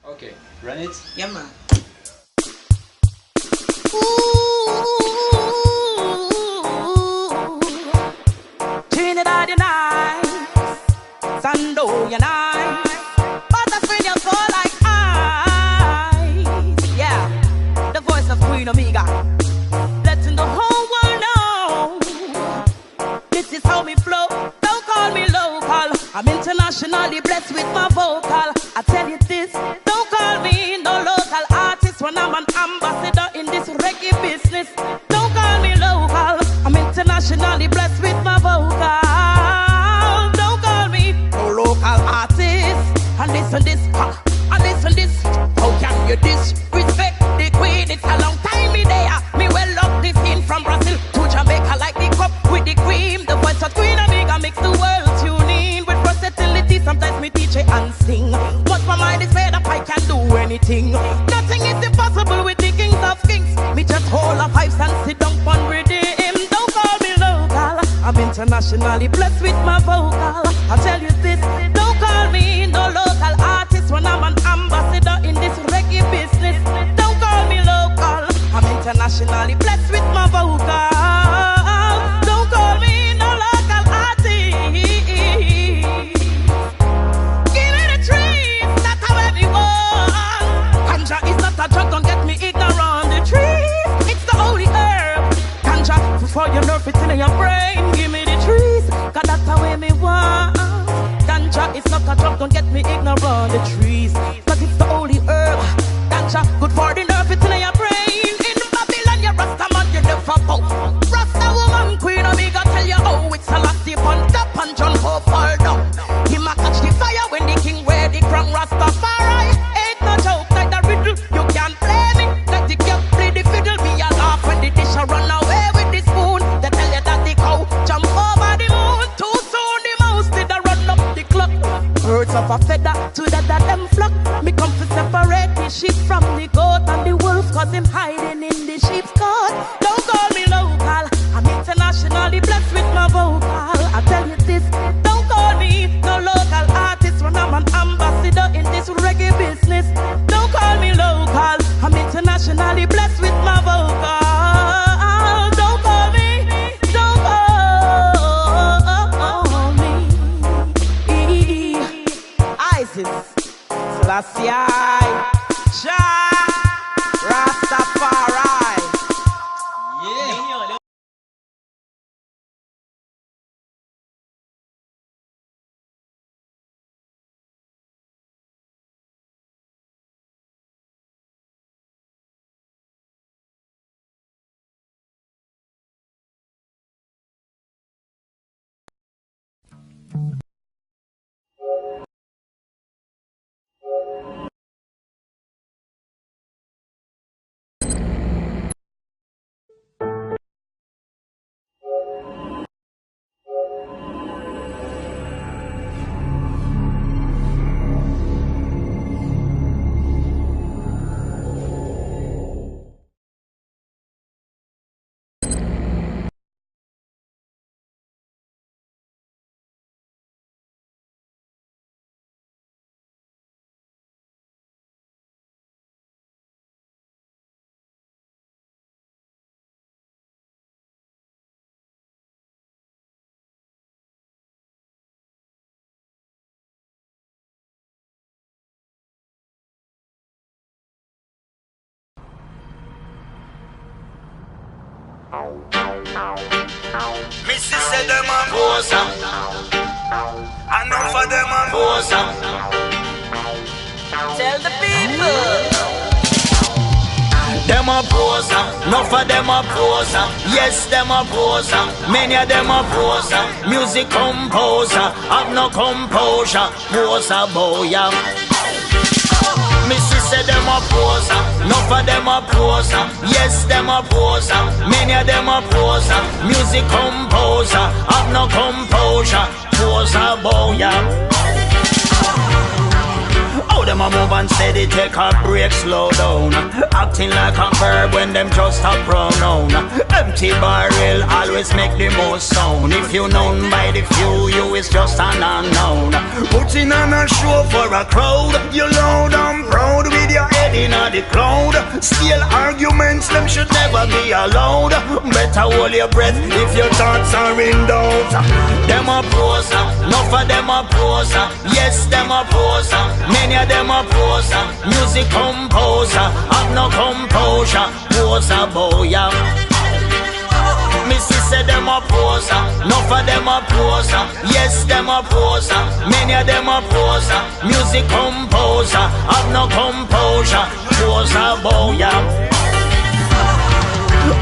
N: Okay, run it.
O: Yeah, man. Trinidad, you're nice. Sando, you're nice. Butterfield, you're so like ice. Yeah, the voice of Queen Omega. Letting the whole world know this is how we flow. Don't call me local. I'm internationally blessed with my vocal. I tell you this, don't call me no local artist when I'm an ambassador in this reggae business. Don't call me local. I'm internationally blessed with my vocal. Don't call me no local artist. And listen this, and listen this. How can you disrespect the queen? It's a long time me there. Me well up this in from Brazil to Jamaica like the cup with the cream. The voice of Queen Omega makes the world tune in with versatility. Sometimes me teach it and sing. But my mind is made up, I can do anything. Nothing is impossible with the kings of kings. Me just hold up pipes and sit down on rhythm. Don't call me local. I'm internationally blessed with my vocal. I tell you this, don't call me no local artist when I'm an ambassador in this reggae business. Don't call me local. I'm internationally blessed with my vocal. Don't call me no local artist. nerve it in your brain. Give me the trees, cause that's the way me want. Ganja is not a drug, don't get me ignorant. The trees, cause it's the holy herb. Ganja, good for the nerve it in your brain. In Babylon, you Rasta man, you never bow. Rasta woman, Queen Omega, tell you how it's a last tip on top and John Ho fall down. Him a catch the fire when the king wear the crown. Rastafari ain't no joke like the riddle. You can't play me like the cat play the fiddle. Me a laugh when the dish a run away with the spoon. They tell you that the cow jump over the moon. Too soon the mouse did a run up the clock. Birds of a feather to that them flock. Me come to separate the sheep from the goat and the wolf, cause him hiding in the sheep's coat. Don't call me local, I'm internationally blessed with my vocal. I tell you this, don't call me no local artist when I'm an ambassador in this reggae business. Don't call me local, I'm internationally blessed with my vocal. Don't call me, don't call me ISIS, Selassie, Jah, Rastafari.
G: Missy said them a poser. Enough of them a poser.
O: Tell the people.
G: Them a poser, enough of them a poser. Yes, them a poser, many of them a poser. Music composer, have no composure. Poser boy, Missy said them a poser, enough of them a poser. Yes, them a poser, many of them a poser. Music composer, have no composure. Poser boy, how them a move and steady, take a break, slow down. Acting like a verb when them just a pronoun. Empty barrel always make the most sound. If you known by the few, you is just an unknown. Putting on a show for a crowd, you loud and proud with your head in the cloud. Still arguments, them should never be allowed. Better hold your breath if your thoughts are in doubt. Them a poser, enough of them a poser. Yes, them a poser, many of them a poser. Music composer, have no composure. Poser boy, Missy said them a poser, enough of them a poser. Yes, them a poser, many of them a poser. Music composer, have no composure. Poser boy,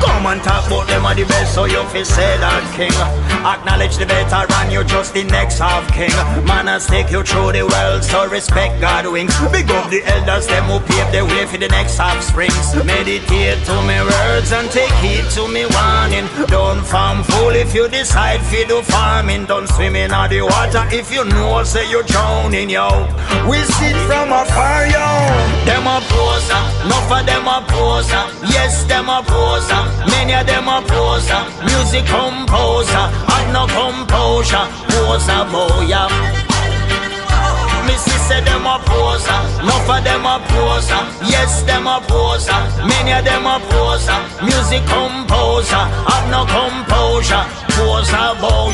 G: come and talk about them are the best, so you fi say that king. Acknowledge the veteran, you're just the next half king. Manners take you through the world, so respect God wings. Big up the elders, them who pave the way for the next half springs. Meditate to me words and take heed to me warning. Don't farm fool if you decide fi do farming. Don't swim in the water if you know say you're drowning, yo. We sit from afar, yo. Them a poser, enough of them a poser. Yes, them a poser, many of them a poser. Music composer, have no composure. Poser boy, Missy said them a poser, enough of them a poser. Yes, them a poser, many of them a poser. Music composer, have no composure. Poser boy,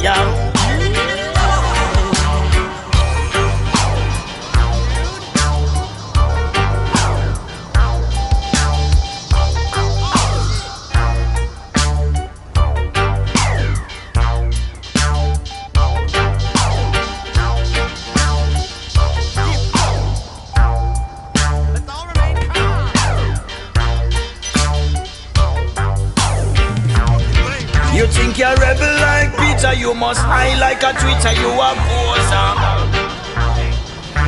G: You think you're rebel like Peter, you must high like a Twitter, you a poser.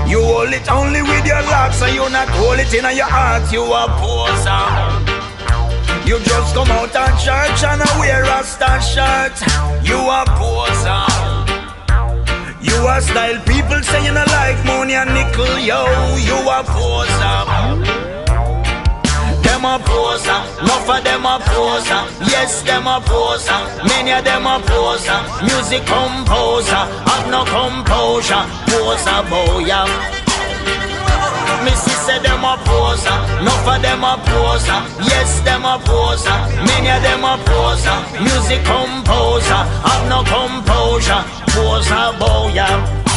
G: You hold it only with your locks, and you not hold it in your heart, you a poser. You just come out of church and wear a star shirt, you a poser. You a style people say you not like money and nickel, yo, you a poser. Them a poser, enough of them a poser. Yes, them a poser, many of them a poser. Music composer, have no composure, poser boy. Missy said them a poser, enough of them a poser. Yes, them a poser, many of them a poser. Music composer, have no composure, poser boy.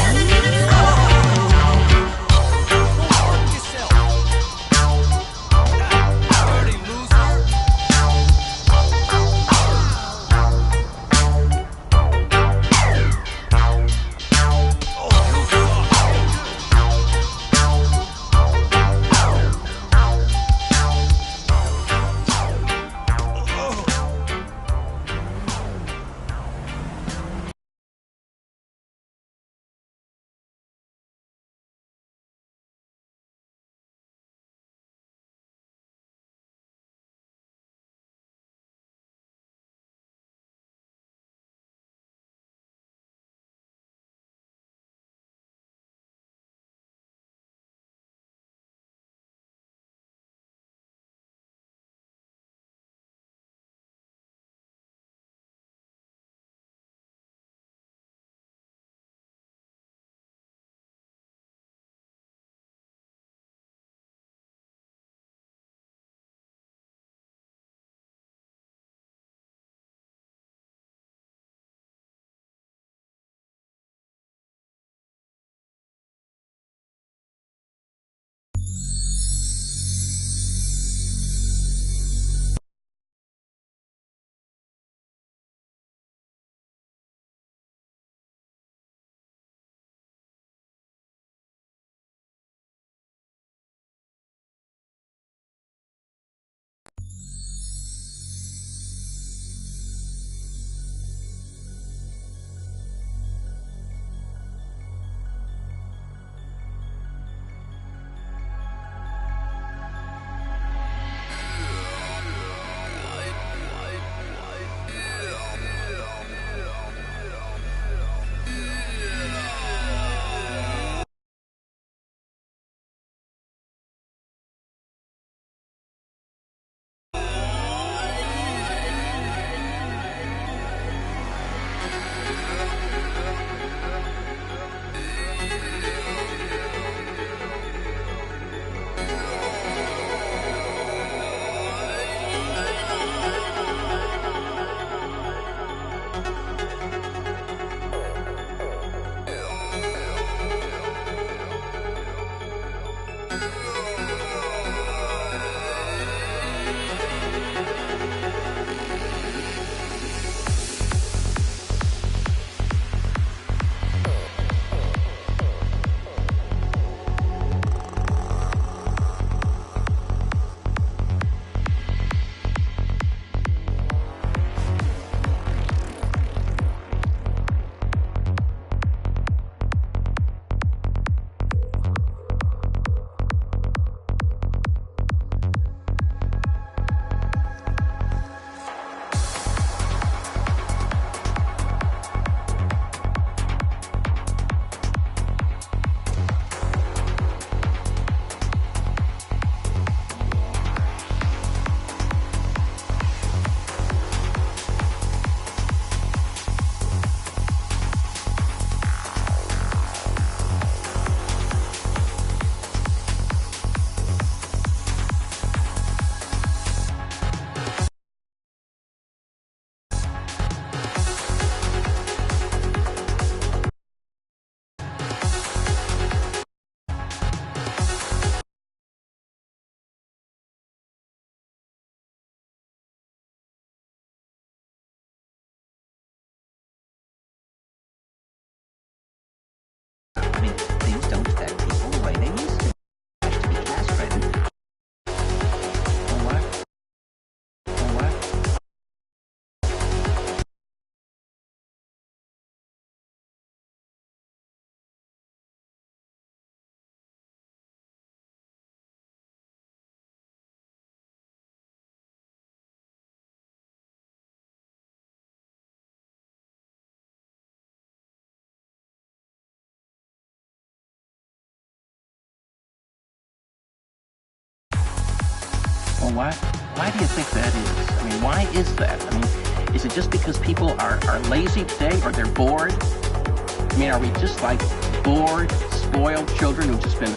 P: know, why do you think that is? I mean, why is that? I mean, is it just because people are lazy today or they're bored? I mean, are we just like bored, spoiled children who've just been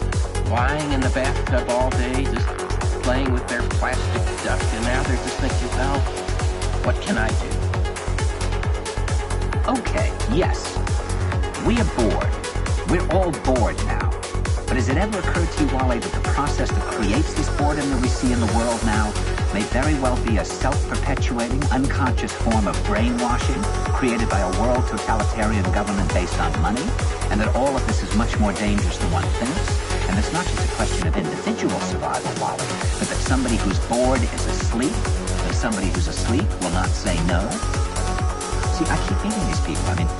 P: lying in the bathtub all day, just playing with their plastic duck, and now they're just thinking, well, what can I do?
Q: Okay, yes, we are bored. We're all bored now. But has it ever occurred to you, Wally, that the process that creates this boredom that we see in the world now may very well be a self-perpetuating, unconscious form of brainwashing created by a world totalitarian government based on money, and that all of this is much more dangerous than one thinks? And it's not just a question of individual survival, Wally, but that somebody who's bored is asleep, and somebody who's asleep will not say no. See, I keep meeting these people. I mean,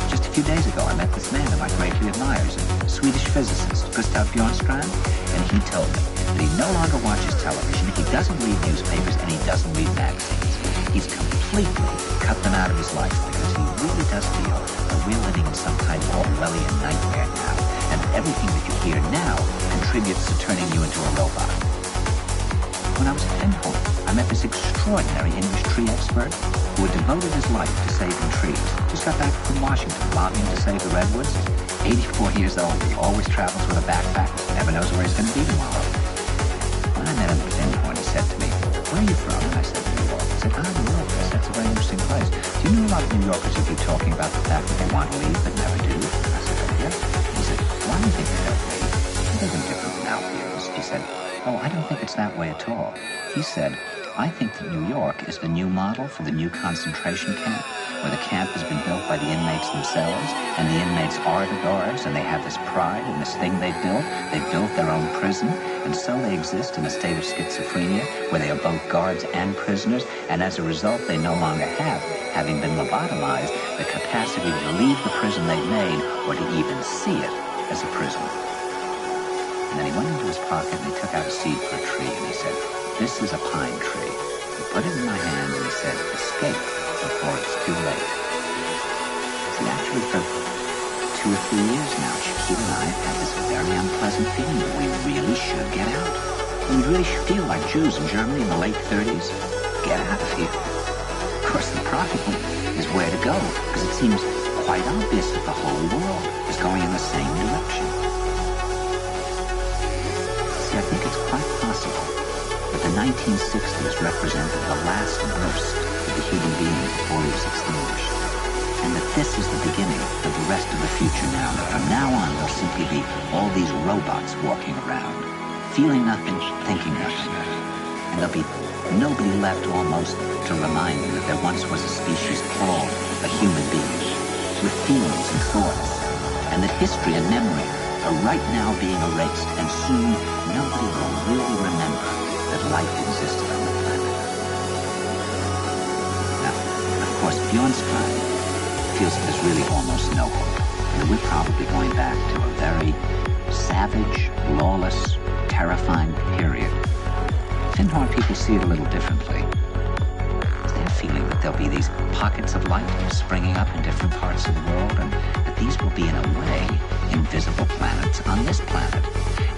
Q: just a few days ago, I met this man who I greatly admire. He's a Swedish physicist, Gustav Bjornstrand, and he told me that he no longer watches television, he doesn't read newspapers, and he doesn't read magazines. He's completely cut them out of his life because he really does feel that we're living in some kind of Orwellian nightmare now, and everything that you hear now contributes to turning you into a robot. When I was at Findhorn, I met this extraordinary English tree expert who had devoted his life to saving trees. Just got back from Washington, lobbying to save the redwoods. 84 years old, he always travels with a backpack, never knows where he's going to be tomorrow. When I met him at Findhorn, he said to me, "Where are you from?" And I said, "New York." He said, "New York." I said, "That's a very interesting place. Do you know a lot of New Yorkers who keep talking about the fact that they want to leave but never do?" I said, "Oh, yes." He said, "Why do you think they don't leave? They're different than out here." He said, "Oh, I don't think it's that way at all." He said, "I think that New York is the new model for the new concentration camp, where the camp has been built by the inmates themselves, and the inmates are the guards, and they have this pride in this thing they've built. They've built their own prison, and so they exist in a state of schizophrenia, where they are both guards and prisoners, and as a result, they no longer have, having been lobotomized, the capacity to leave the prison they've made, or to even see it as a prison." And then he went into his pocket and he took out a seed for a tree, and he said, "This is a pine tree." He put it in my hand and he said, "Escape before it's too late." See, actually for 2 or 3 years now, Shaquille and I have had this very unpleasant feeling that we really should get out. And we really should feel like Jews in Germany in the late 30s. Get out of here. Of course, the problem is where to go, because it seems quite obvious that the whole world is going in the same direction. See, I think it's quite possible that the 1960s represented the last burst of the human being before he was extinguished, and that this is the beginning of the rest of the future now, that from now on there'll simply be all these robots walking around, feeling nothing, thinking nothing, and there'll be nobody left almost to remind you that there once was a species called a human being, with feelings and thoughts, and that history and memory are right now being erased, and soon nobody will really remember that life existed on the planet. Now, of course, Bjornstrand feels that there's really almost no hope, and that we're probably going back to a very savage, lawless, terrifying period. Findhorn people see it a little differently. They're feeling that there'll be these pockets of light springing up in different parts of the world, and that these will be, in a way, invisible planets on this planet,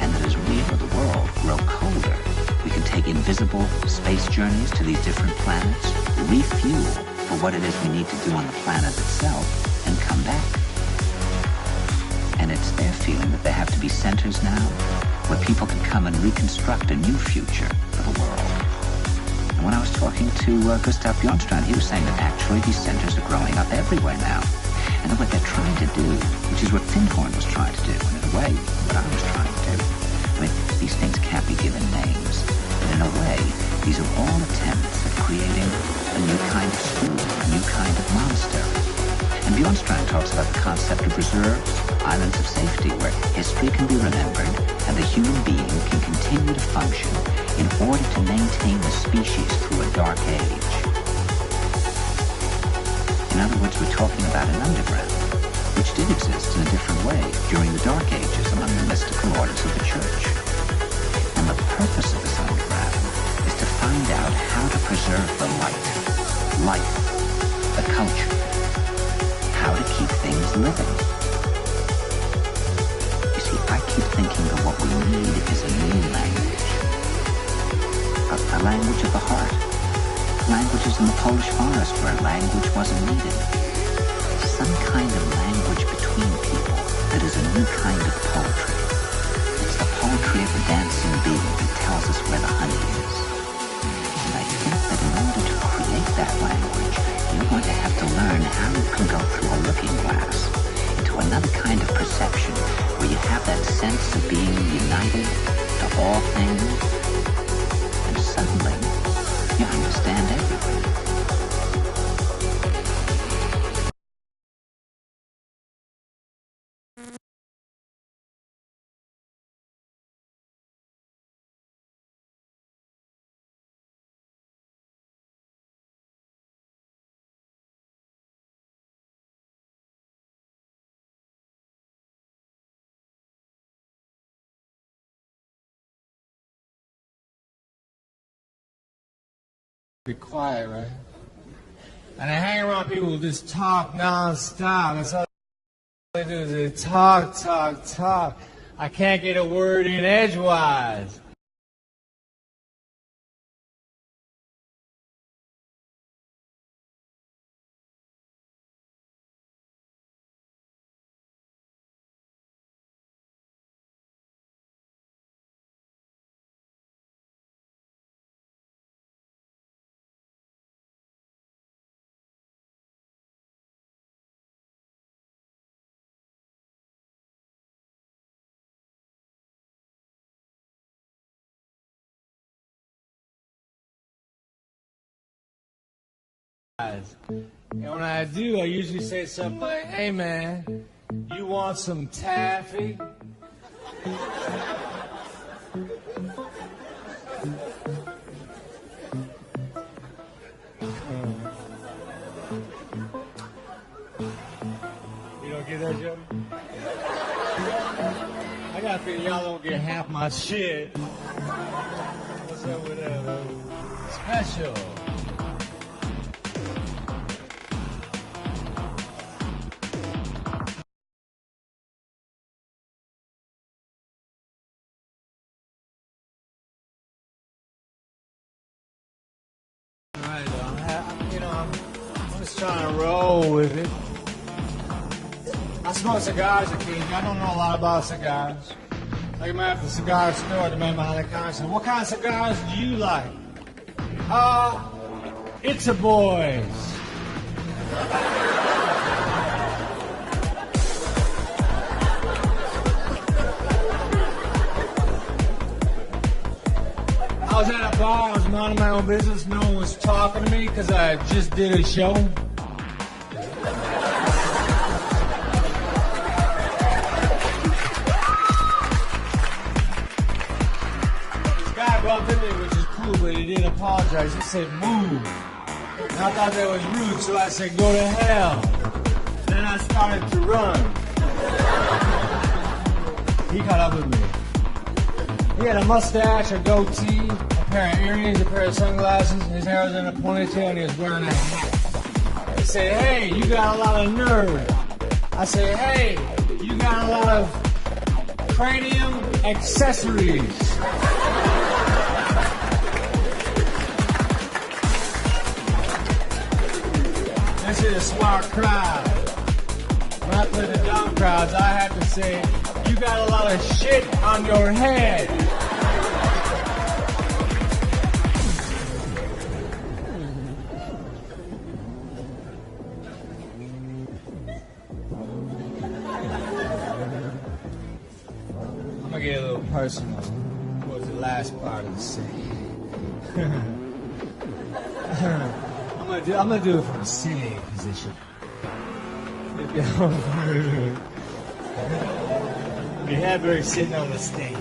Q: and that as we or the world grow colder, we can take invisible space journeys to these different planets, refuel for what it is we need to do on the planet itself, and come back. And it's their feeling that there have to be centers now where people can come and reconstruct a new future for the world. And when I was talking to Gustav Bjornstrand, he was saying that actually these centers are growing up everywhere now. And that what they're trying to do, which is what Findhorn was trying to do, and in a way, what I was trying to do. I mean, these things can't be given names, but in a way, these are all attempts at creating a new kind of school, a new kind of monastery. And Bjornstrand talks about the concept of reserves, islands of safety, where history can be remembered and the human being can continue to function in order to maintain the species through a dark age. In other words, we're talking about an underground, which did exist in a different way during the Dark Ages among the mystical orders of the Church. And the purpose of this underground is to find out how to preserve the light, life, the culture, how to keep things living. You see, I keep thinking that what we need is a new language. a language of the heart. Languages in the Polish forest where language wasn't needed. Some kind of language between people that is a new kind of poetry. It's the poetry of the dancing bee that tells us where the honey is. And I think that in order to create that language, you're going to have to learn how you can go through a looking glass into another kind of perception where you have that sense of being united to all things, and suddenly you understand everything.
R: Be quiet, right? And I hang around people who just talk non-stop. That's all they do is they talk, talk, talk. I can't get a word in edgewise. And when I do, I usually say something like, "Hey man, you want some taffy?" You don't get that joke? I got to figure y'all don't get half my shit. What's up with that? Special. I'm just trying to roll with it. I smoke cigars occasionally. I don't know a lot about cigars. Like I'm at the cigar store, the man behind the counter said, "What kind of cigars do you like?" It's a boys. I was at a bar, I was minding my own business, no one was talking to me because I just did a show. This guy bumped into me, which is cool, but he didn't apologize. He said, "Move." And I thought that was rude, so I said, "Go to hell." Then I started to run. He caught up with me. He had a mustache, a goatee, a pair of earrings, a pair of sunglasses, his hair was in a ponytail, and he was wearing a hat. He said, "Hey, you got a lot of nerve." I said, "Hey, you got a lot of cranium accessories." This is a smart crowd. When I played the dumb crowds, I had to say, "You got a lot of shit on your head." I'm gonna get a little personal towards the last part of the scene. I'm gonna do it from a sitting position. We have her sitting on the stage.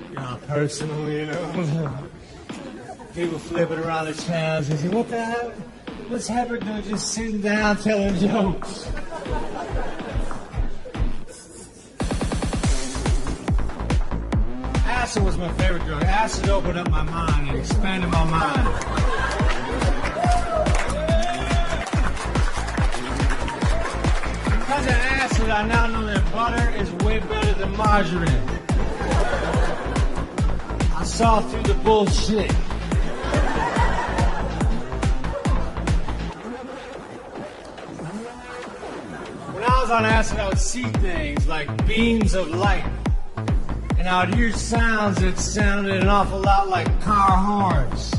R: You know, personal, you know. People flipping around the channels and say, "What the hell? What's Heather doing just sitting down telling jokes?" Acid was my favorite drug. Acid opened up my mind and expanded my mind. Because of acid, I now know that butter is way better than margarine. I I saw through the bullshit. When I was on acid, I would see things like beams of light. And I would hear sounds that sounded an awful lot like car horns.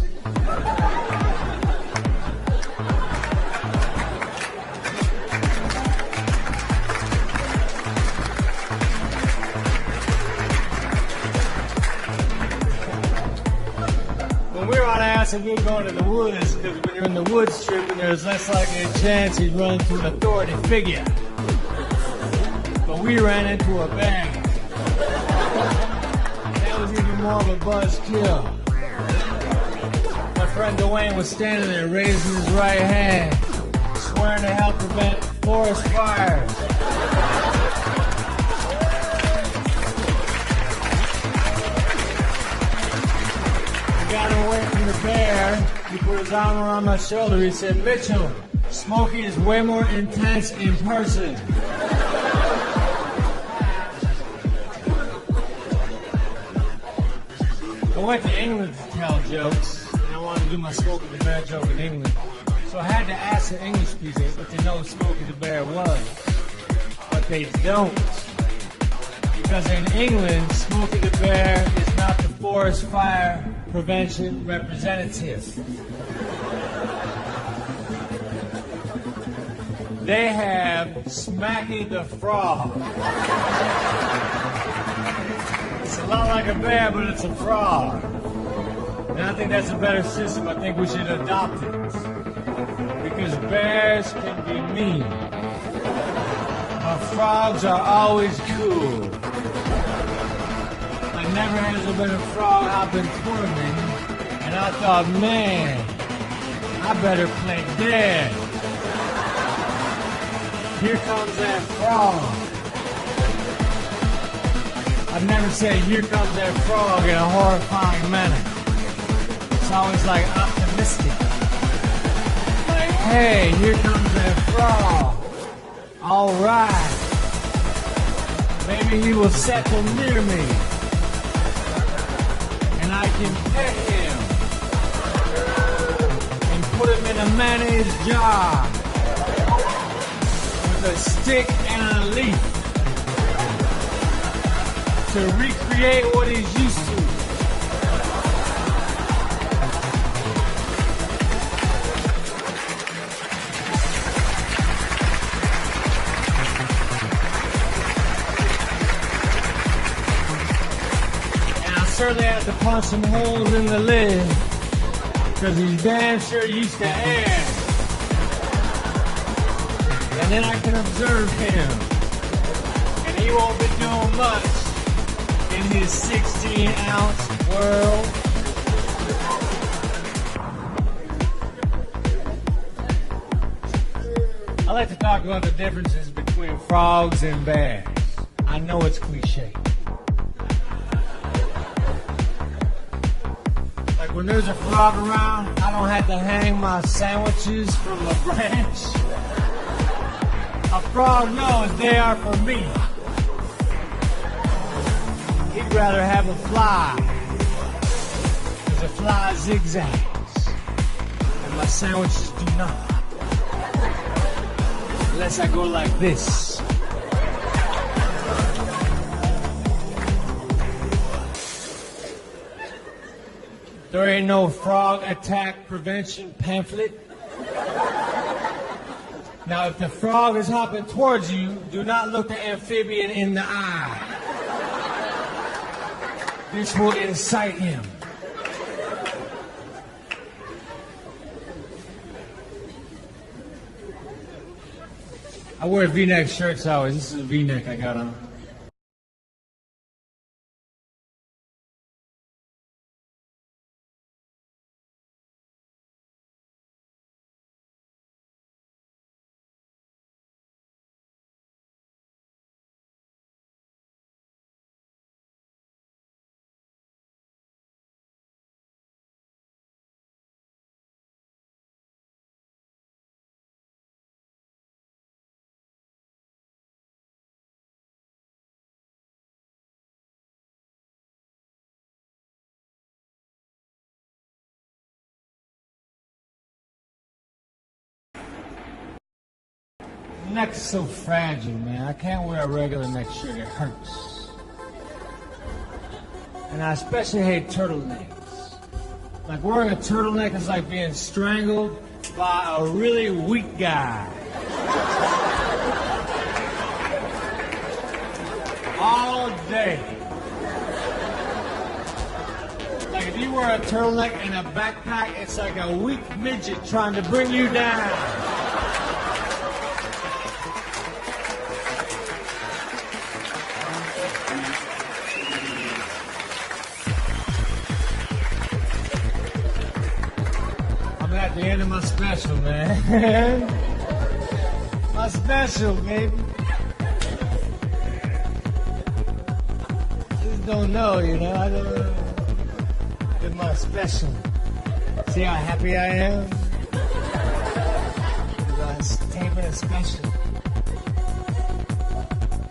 R: When we were on acid, we were going to the woods, because when you're in the woods tripping, there's less likely a chance you'd run into an authority figure. But we ran into a bear. That was even more of a buzzkill. My friend Dwayne was standing there raising his right hand, swearing to help prevent forest fires. Got him away from the bear. He put his arm around my shoulder. He said, Mitchell, smoking is way more intense in person. I went to England to tell jokes, and I wanted to do my Smokey the Bear joke in England. So I had to ask the English people what they know Smokey the Bear was. But they don't. Because in England, Smokey the Bear is not the forest fire prevention representative. They have Smacky the Frog. It's a lot like a bear, but it's a frog. And I think that's a better system. I think we should adopt it. Because bears can be mean. But frogs are always cool. Never has there been a frog hopping toward me, and I thought, man, I better play dead. Here comes that frog. I've never said, here comes that frog in a horrifying manner. It's always like optimistic. Like, hey, here comes that frog. All right. Maybe he will settle near me. I can pet him and put him in a mayonnaise jar with a stick and a leaf to recreate what he's used to. Certainly have to punch some holes in the lid, because he's damn sure used to air. And then I can observe him, and he won't be doing much in his 16-ounce world. I like to talk about the differences between frogs and bears. I know it's cliche. When there's a frog around, I don't have to hang my sandwiches from a branch. A frog knows they are for me. He'd rather have a fly, because a fly zigzags, and my sandwiches do not. Unless I go like this. There ain't no frog attack prevention pamphlet. Now, if the frog is hopping towards you, do not look the amphibian in the eye. This will incite him. I wear V-neck shirts always. This is a V-neck I got on. neck's so fragile, man. I can't wear a regular neck shirt. It hurts. And I especially hate turtlenecks. Like wearing a turtleneck is like being strangled by a really weak guy. All day. Like if you wear a turtleneck and a backpack, it's like a weak midget trying to bring you down. I'm at the end of my special, man. My special, baby. Don't know, you know. I don't know. It's my special. See how happy I am? I'm taping a special.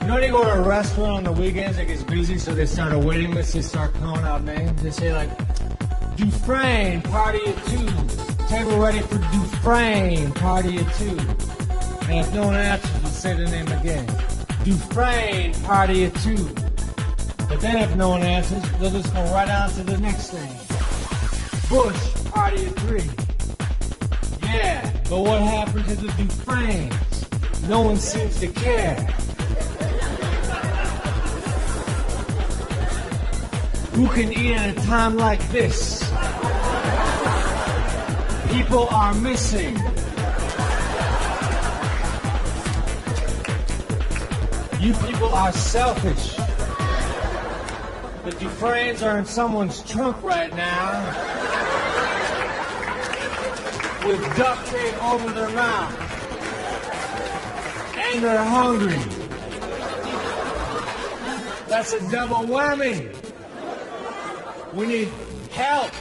R: You know when you go to a restaurant on the weekends, it gets busy, so they start a waiting list, they start calling out names. They say like, Dufresne, party at 2. Table ready for Dufresne, party at 2. And if no one answers, you say the name again. Dufresne, party at 2. But then if no one answers, they'll just go right on to the next thing. Bush, party at 3. Yeah, but what happened to the Dufresnes? No one seems to care. Who can eat at a time like this? People are missing. You people are selfish. The Dufresnes are in someone's trunk right now with duct tape over their mouth. And they're hungry. That's a double whammy. We need help.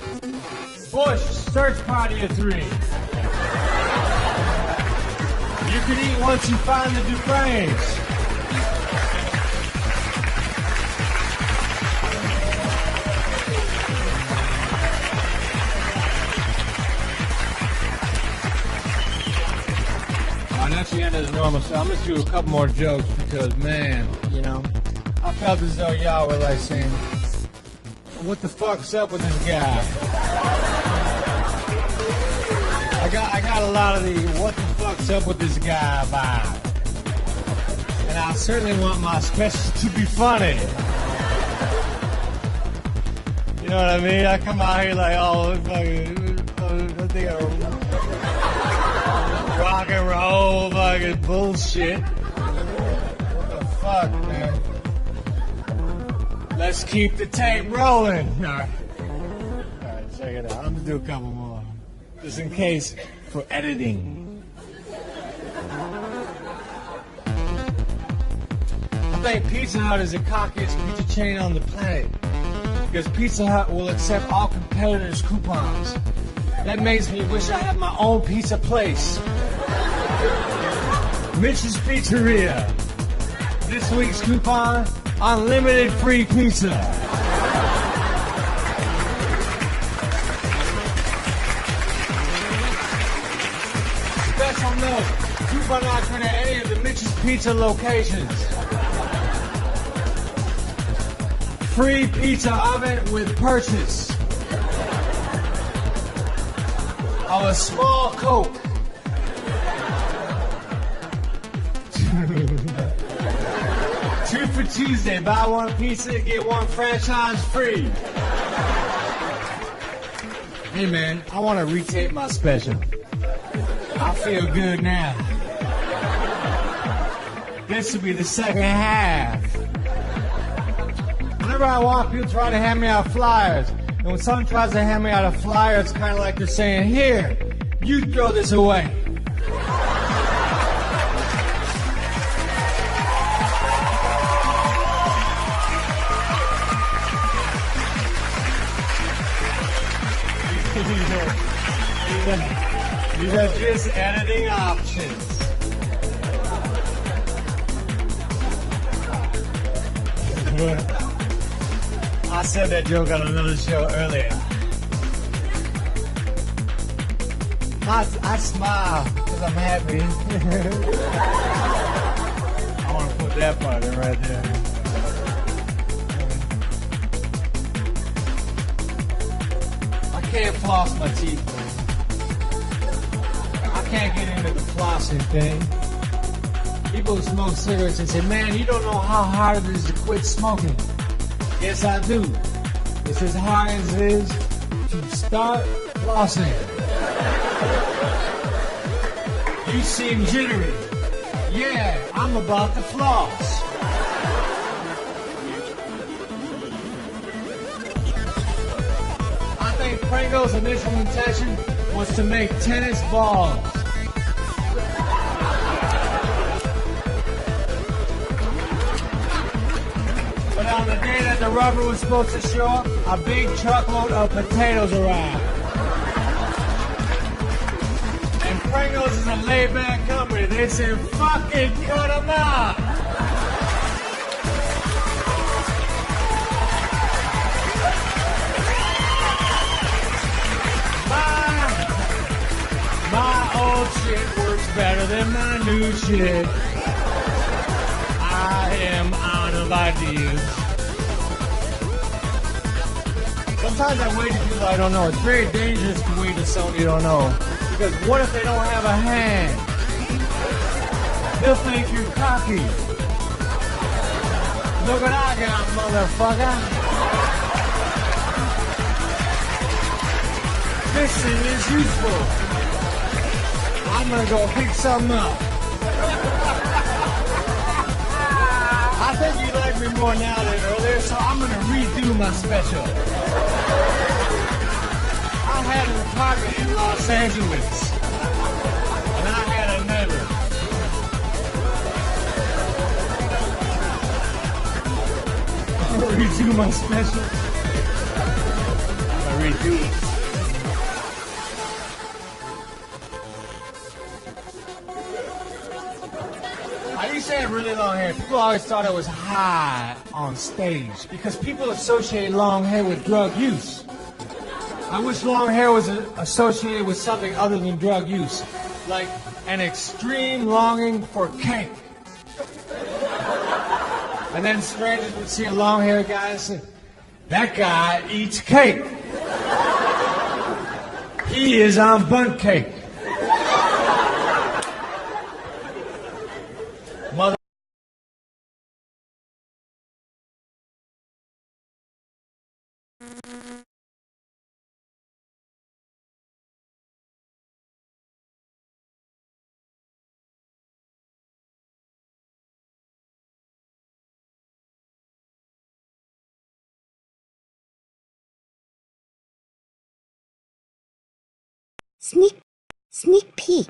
R: Bush, search party at 3. You can eat once you find the Dufresnes. That's the end of the normal stuff. I'm just do a couple more jokes because, man, you know, I felt as though y'all were like saying, what the fuck's up with this guy? I got a lot of the what the fuck's up with this guy vibe. And I certainly want my special to be funny. You know what I mean? I come out here like, oh, fucking, I think rock and roll fucking bullshit. What the fuck, man? Let's keep the tape rolling. Alright, check it out. I'm gonna do a couple more. Just in case for editing. I think Pizza Hut is the cockiest pizza chain on the planet. Because Pizza Hut will accept all competitors' coupons. That makes me wish I had my own pizza place. Mitch's Pizzeria. This week's coupon, unlimited free pizza. Special note, coupon option at any of the Mitch's Pizza locations. Free pizza oven with purchase of a small Coke. Two for Tuesday. Buy one pizza, get one franchise free. Hey man, I want to retape my special. I feel good now. This will be the second half. Whenever I walk, people try to hand me out flyers. And when someone tries to hand me out a flyer, it's kind of like they're saying, here, you throw this away. These are just editing options. I said that joke on another show earlier. I smile because I'm happy. with that part right there. I can't floss my teeth. I can't get into the flossing thing. People who smoke cigarettes and say, man, you don't know how hard it is to quit smoking. Yes, I do. It's as hard as it is to start flossing. You seem jittery. Yeah, I'm about to floss. I think Pringo's initial intention was to make tennis balls. But on the day that the rubber was supposed to show up, a big truckload of potatoes arrived. And Pringles is a laid-back company. They said, fucking cut them out. My old shit works better than my new shit. I am out of ideas. Sometimes I wait to people I don't know. It's very dangerous to wait to someone you don't know. Because what if they don't have a hand? They'll think you're cocky. Look what I got, motherfucker. This thing is useful. I'm gonna go pick something up. I think you like me more now than earlier, so I'm gonna redo my special. I had an apartment in Los Angeles, and I had a neighbor. I'm gonna redo my special. I'm gonna redo it. I used to have really long hair. People always thought I was high on stage because people associate long hair with drug use. I wish long hair was associated with something other than drug use, like an extreme longing for cake. And then strangers would see a long-haired guy and say, that guy eats cake. He is on bunt cake. Mother.
S: Sneak peek.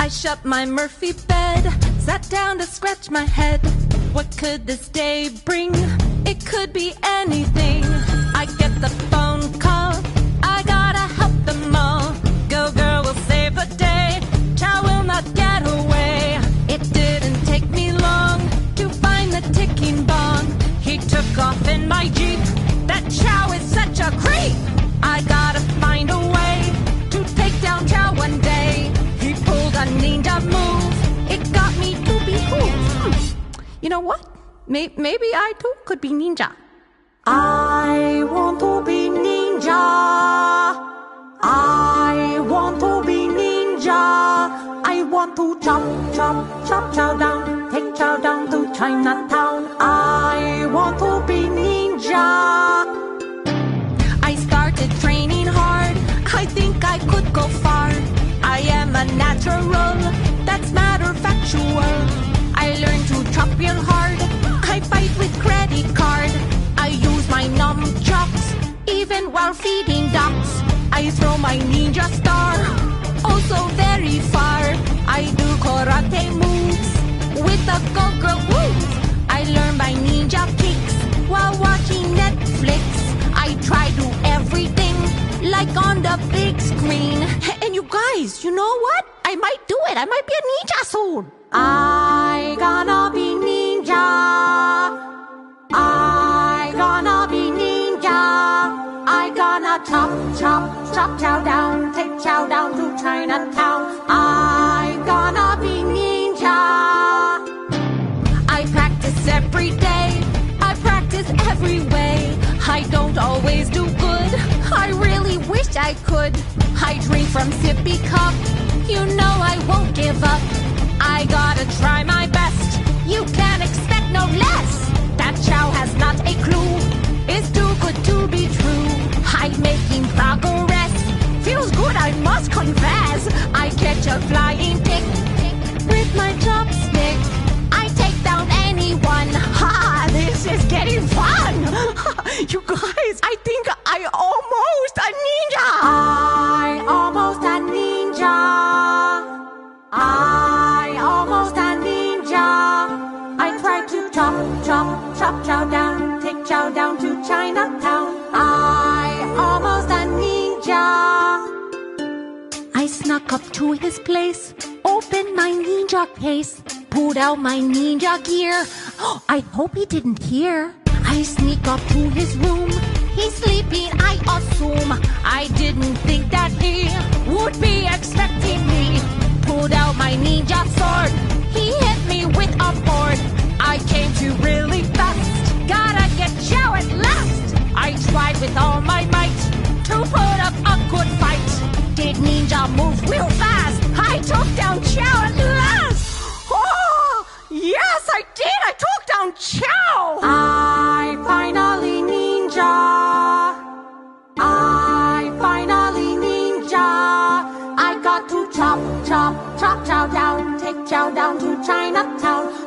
F: I shut my Murphy bed, sat down to scratch my head. What could this day bring? It could be anything. I get the phone call, I gotta help them all. Go girl will save the day, Chow will not get away. It didn't take me long to find the ticking bomb. He took off in my Jeep, that Chow is such a creep. I gotta find a way to take down Chow one day. He pulled a ninja move, it got me to be cool. You know what? Maybe I too could be ninja. I want to be ninja. I want to be ninja. I want to chop, chop, chop Chow down. Take Chow down to Chinatown. I want to be ninja. I started training hard. I think I could go far. I am a natural, that's matter factual. I learned to chop real hard. I fight with credit card. I use my nunchucks even while feeding ducks. I throw my ninja star also very far. I do karate moves with a go-girl move. I learn my ninja kicks while watching Netflix. I try to like on the big screen. And you guys, you know what? I might do it. I might be a ninja soon. I gonna be ninja. I gonna be ninja. I gonna chop, chop, chop chow down, take chow down to Chinatown. I gonna be ninja. I practice every day. I practice every way. I don't always do good. I really wish I could. I drink from sippy cup. You know I won't give up. I gotta try my best. You can't expect no less. That chow has not a clue. It's too good to be true. I'm making progress. Feels good, I must confess. I catch a flying tick with my chopstick. I take down anyone. Ha! This is getting fun. You guys, I think I almost a ninja. I almost a ninja. I almost a ninja. I try to chop, chop, chop chow down, take chow down to Chinatown. I almost a ninja. I snuck up to his place, opened my ninja case, pulled out my ninja gear. I hope he didn't hear. I sneak up to his room. He's sleeping, I assume. I didn't think that he would be expecting me. Pulled out my ninja sword. He hit me with a board. I came to really fast. Gotta get chow at last. I tried with all my might to put up a good fight. Did ninja move real fast? I took down chow at last. Oh, yes, I did. I took down chow. I finally ninja. I finally ninja. I got to chop, chop, chop chow down, take chow down to Chinatown.